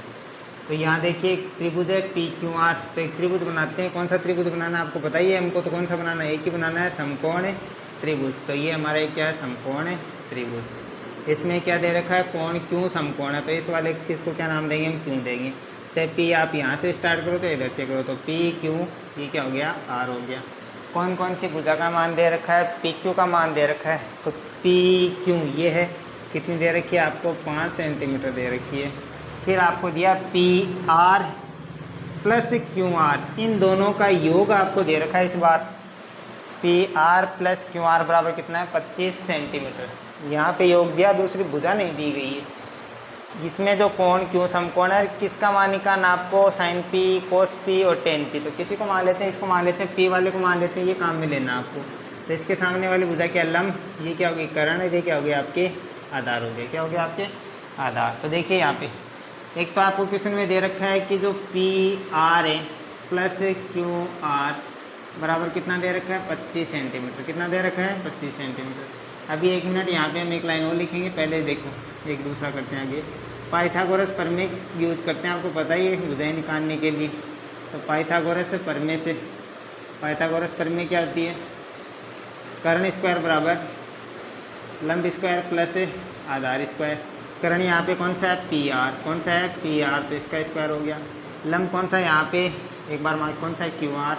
तो यहाँ देखिए एक त्रिभुज है PQR, तो एक त्रिभुज बनाते हैं। कौन सा त्रिभुज बनाना है आपको बताइए हमको, तो कौन सा बनाना है, एक ही बनाना है समकोण त्रिभुज। तो ये हमारा क्या है समकोण त्रिभुज। इसमें क्या दे रखा है कोण क्यों समकोण है, तो इस वाले चीज़ को क्या नाम देंगे हम क्यों देंगे। चाहे P आप यहाँ से स्टार्ट करो तो इधर से करो, तो PQ ये क्या हो गया R हो गया। कौन कौन सी भुजा का मान दे रखा है, पी क्यू का मान दे रखा है। तो पी क्यू ये है, कितनी दे रखी है आपको, 5 सेंटीमीटर दे रखी है। फिर आपको दिया P R plus Q R, इन दोनों का योग आपको दे रखा है इस बार। P R plus Q R बराबर कितना है, 25 सेंटीमीटर। यहाँ पे योग दिया, दूसरी भुजा नहीं दी गई है। जिसमें जो कोण क्यू समकोण है, किसका मान निकालना आपको, साइन पी, कोस पी और टेन पी। तो किसी को मान लेते हैं, इसको मान लेते हैं, पी वाले को मान लेते हैं, ये काम में लेना आपको। तो इसके सामने वाली भुजा के लंब, ये क्या होगी, कर्ण, ये क्या हो गया आपके आधार हो गए। क्या हो गया आपके आधार। तो देखिए यहाँ पे एक तो आपको क्वेश्चन में दे रखा है कि जो पी आर है प्लस क्यू आर बराबर कितना दे रखा है, 25 सेंटीमीटर। कितना दे रखा है, 25 सेंटीमीटर। अभी 1 मिनट यहाँ पे हम एक लाइन और लिखेंगे, पहले देखो एक दूसरा करते हैं आगे। पाइथागोरस प्रमेय यूज करते हैं, आपको पता ही है, भुजाएं निकालने के लिए। तो पाइथागोरस प्रमेय से, पाइथागोरस प्रमेय क्या होती है, कर्ण स्क्वायर बराबर लंब स्क्वायर प्लस आधार स्क्वायर। कर्ण यहाँ पे कौन सा है, पी आर, कौन सा है, पी आर, तो इसका स्क्वायर हो गया। लंब कौन सा है यहाँ पे, एक बार मार्क, कौन सा है, क्यू आर,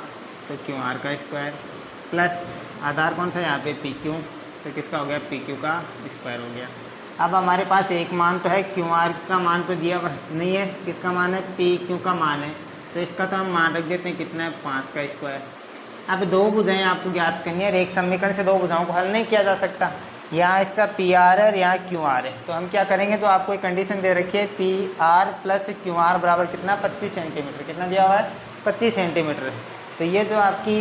तो क्यू आर का स्क्वायर प्लस आधार कौन सा है यहाँ पे, पी क्यू, तो किसका हो गया, पी क्यू का स्क्वायर हो गया। अब हमारे पास एक मान तो है, क्यू आर का मान तो दिया नहीं है, किसका मान है, पी क्यू का मान है। तो इसका तो हम मान रख देते हैं, कितना है, 5 का स्क्वायर। अब दो भुजाएं आपको ज्ञात करनी है, एक समीकरण से दो भुजाओं को हल नहीं किया जा सकता। यहाँ इसका पी आर है, यहाँ क्यू आर है। तो हम क्या करेंगे, तो आपको एक कंडीशन दे रखी है, P R plus Q R बराबर कितना, 25 सेंटीमीटर। कितना दिया हुआ है, 25 सेंटीमीटर। तो ये जो आपकी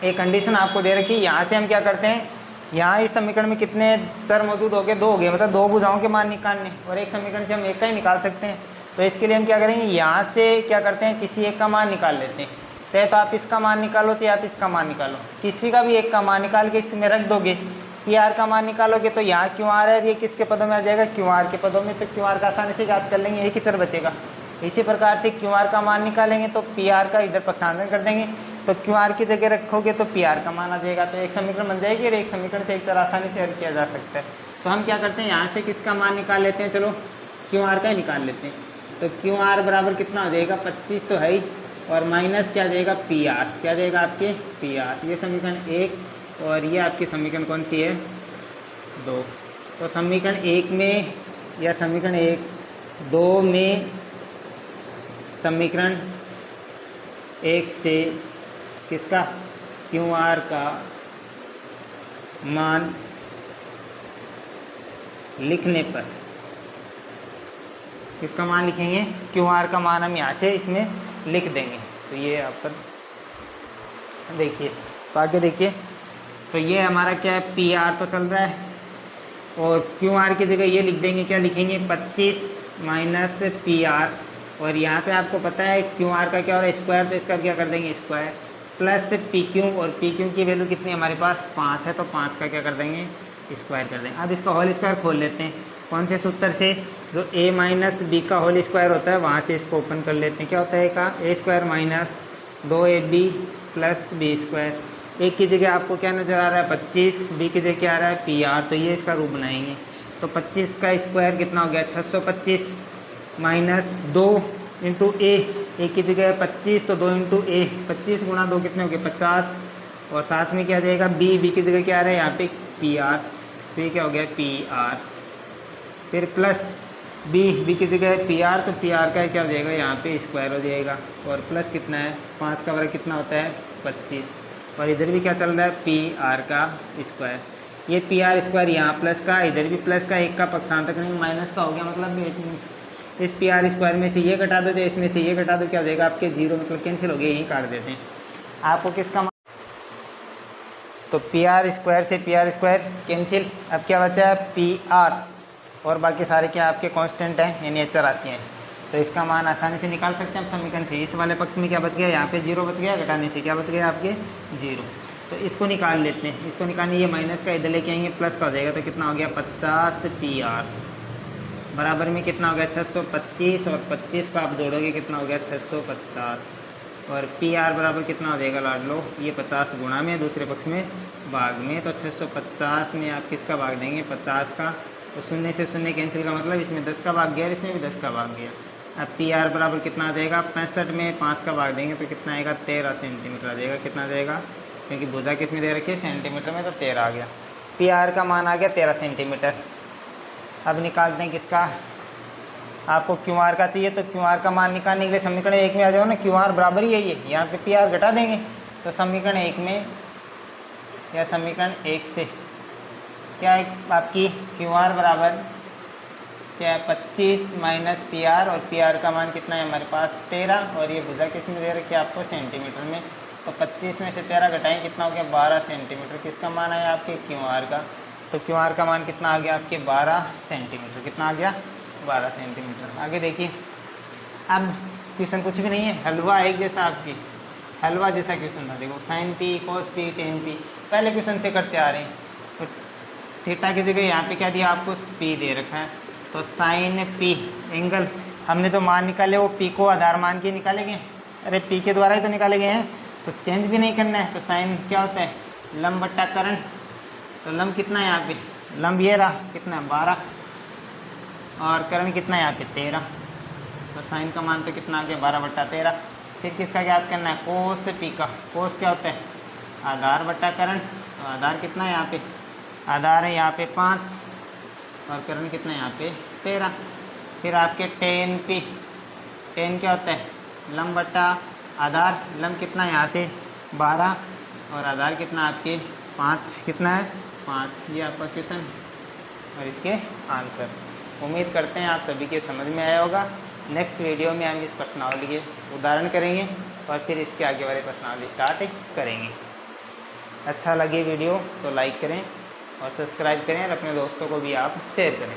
एक कंडीशन आपको दे रखी है, यहाँ से हम क्या करते हैं, यहाँ इस समीकरण में कितने चर मौजूद हो गए, 2 हो गए, मतलब 2 भुजाओं के मान निकालने, और एक समीकरण से हम एक का ही निकाल सकते हैं। तो इसके लिए हम क्या करेंगे, यहाँ से क्या करते हैं, किसी एक का मान निकाल लेते हैं। चाहे तो आप इसका मान निकालो, चाहे आप इसका मान निकालो, किसी का भी एक का मान निकाल के इसमें रख दोगे। पी आर का मान निकालोगे तो यहाँ क्यू आर है, ये किसके पदों में आ जाएगा, क्यू आर के पदों में। तो क्यू आर का आसानी से याद कर लेंगे, एक ही चर बचेगा। इसी प्रकार से क्यू आर का मान निकालेंगे तो पी आर का इधर पक्षांतरण कर देंगे, तो क्यू आर की जगह रखोगे तो पी आर का मान आ जाएगा। तो एक समीकरण बन जाएगी, और एक समीकरण से एक तरह आसानी से हल किया जा सकता है। तो हम क्या करते हैं, यहाँ से किसका मान निकाल लेते हैं, चलो क्यू आर का ही निकाल लेते हैं। तो क्यू आर बराबर कितना हो जाएगा, 25 तो है ही, और माइनस क्या जाएगा, पी आर, क्या जाएगा आपके, पी आर। ये समीकरण 1, और ये आपकी समीकरण कौन सी है, 2। तो समीकरण 1 में, या समीकरण 2 में, समीकरण 1 से किसका, क्यू आर का मान लिखने पर, किसका मान लिखेंगे, क्यू आर का मान हम यहाँ से इसमें लिख देंगे। तो ये यहाँ पर देखिए, तो आगे देखिए, तो ये हमारा क्या है, पी आर तो चल रहा है, और क्यू आर की जगह ये लिख देंगे, क्या लिखेंगे, 25 माइनस पी आर, और यहाँ पे आपको पता है क्यू आर का क्या हो रहा है, स्क्वायर, तो इसका क्या कर देंगे, स्क्वायर, प्लस पी क्यू, और पी क्यू की वैल्यू कितनी है हमारे पास, 5 है, तो 5 का क्या कर देंगे, स्क्वायर कर देंगे। अब इसका होल स्क्वायर खोल लेते हैं, कौन से सूत्र से, जो a माइनस बी का होल स्क्वायर होता है, वहाँ से इसको ओपन कर लेते हैं। क्या होता है का, a square minus 2ab plus B square. एक की जगह आपको क्या नज़र आ रहा है, 25, बी की जगह क्या आ रहा है, पी आर। तो ये इसका रूप बनाएंगे, तो 25 का स्क्वायर कितना हो गया, 625 माइनस 2 इंटू ए, एक की जगह 25, तो 2 इंटू ए, 25 गुणा 2 कितने हो गए, 50, और साथ में क्या आ जाएगा, बी की जगह क्या आ रहा है यहाँ पे, पी आर, तो ये क्या हो गया, पी आर। फिर प्लस बी की जगह पी आर, तो पी आर का क्या हो जाएगा, यहाँ पे स्क्वायर हो जाएगा, और प्लस कितना है, 5 का वर्ग कितना होता है, 25, और इधर भी क्या चल रहा है, पी आर का स्क्वायर। ये पी आर स्क्वायर यहाँ प्लस का, इधर भी प्लस का, एक का पक्षांतर करेंगे माइनस का हो गया, मतलब इस पी आर स्क्वायर में से ये घटा दो, तो इसमें से ये घटा दो, क्या हो जाएगा आपके 0, मतलब कैंसिल हो गया, यहीं काट देते हैं। आपको किसका, तो पी आर स्क्वायर से पी आर स्क्वायर कैंसिल, अब क्या बचा है, पी आर, और बाकी सारे क्या आपके कांस्टेंट हैं, यानी अचर राशियाँ हैं। तो इसका मान आसानी से निकाल सकते हैं हम समीकरण से। इस वाले पक्ष में क्या बच गया, यहाँ पे 0 बच गया, घटाने से क्या बच गया आपके 0। तो इसको निकाल लेते हैं, इसको निकालने, ये माइनस का इधर लेके आएंगे, प्लस का हो जाएगा, तो कितना हो गया, 50 पी आर बराबर में कितना हो गया, 625, और 25 को आप जोड़ोगे कितना हो गया, 650, और पी आर बराबर कितना हो जाएगा, लाड लो, ये 50 गुणा में, दूसरे पक्ष में भाग में, तो 650 में आप किसका भाग देंगे, 50 का, तो 0 से 0 कैंसिल का मतलब इसमें 10 का भाग गया, इसमें भी 10 का भाग गया, अब पी आर बराबर कितना आ जाएगा, 65 में 5 का भाग देंगे तो कितना आएगा, 13 सेंटीमीटर आ जाएगा। कितना आ जाएगा, क्योंकि भुजा किस में दे रखी है, सेंटीमीटर में, तो 13 आ गया। पी आर का मान आ गया 13 सेंटीमीटर। अब निकालते हैं किसका, आपको क्यू आर का चाहिए, तो क्यू आर का मान निकालने के लिए समीकरण 1 में आ जाओ ना, क्यू आर बराबर ही है यहाँ पे पी आर घटा देंगे, तो समीकरण 1 में या समीकरण 1 से क्या है आपकी, क्यू आर बराबर क्या है 25 माइनस पी आर, और पी आर का मान कितना है हमारे पास 13, और ये भुजा किस में दे रखी है आपको, सेंटीमीटर में, तो 25 में से 13 घटाएं कितना हो गया, 12 सेंटीमीटर। किसका मान आया आपके, क्यू आर का, तो क्यू आर का मान कितना आ गया आपके 12 सेंटीमीटर। कितना आ गया, 12 सेंटीमीटर। आगे देखिए, अब क्वेश्चन कुछ भी नहीं है, हलवा एक जैसा, आपकी हलवा जैसा क्वेश्चन था। देखो sign P cos P ten P पहले क्वेश्चन से करते आ रहे हैं, तो थीटा की जगह यहाँ पे क्या दिया आपको, पी दे रखा है, तो साइन पी एंगल, हमने तो मान निकाले वो पी को आधार मान के निकाले गए, अरे पी के द्वारा ही तो निकाले गए हैं, तो चेंज भी नहीं करना है। तो साइन क्या होता है, लंब बट्टा करण, तो लंब कितना है यहाँ पे, लंब ये रहा कितना 12, और करण कितना है यहाँ पे 13, तो साइन का मान तो कितना आ गया 12/13। फिर किसका ज्ञात करना है, कोस पी का, कोस क्या होता है, आधार बट्टा करण, तो आधार कितना है यहाँ पे, आधार है यहाँ पे 5, और करण कितना है यहाँ पे 13। फिर आपके टेन पी, टेन क्या होता है, लंब बट्टा आधार, लंब कितना है यहाँ से 12, और आधार कितना आपके 5, कितना है 5। ये आपका क्वेश्चन और इसके आंसर। उम्मीद करते हैं आप सभी के समझ में आया होगा। नेक्स्ट वीडियो में हम इस प्रश्नावली के उदाहरण करेंगे और फिर इसके आगे वाले प्रश्नावली स्टार्ट करेंगे। अच्छा लगे वीडियो तो लाइक करें और सब्सक्राइब करें, और अपने दोस्तों को भी आप शेयर करें।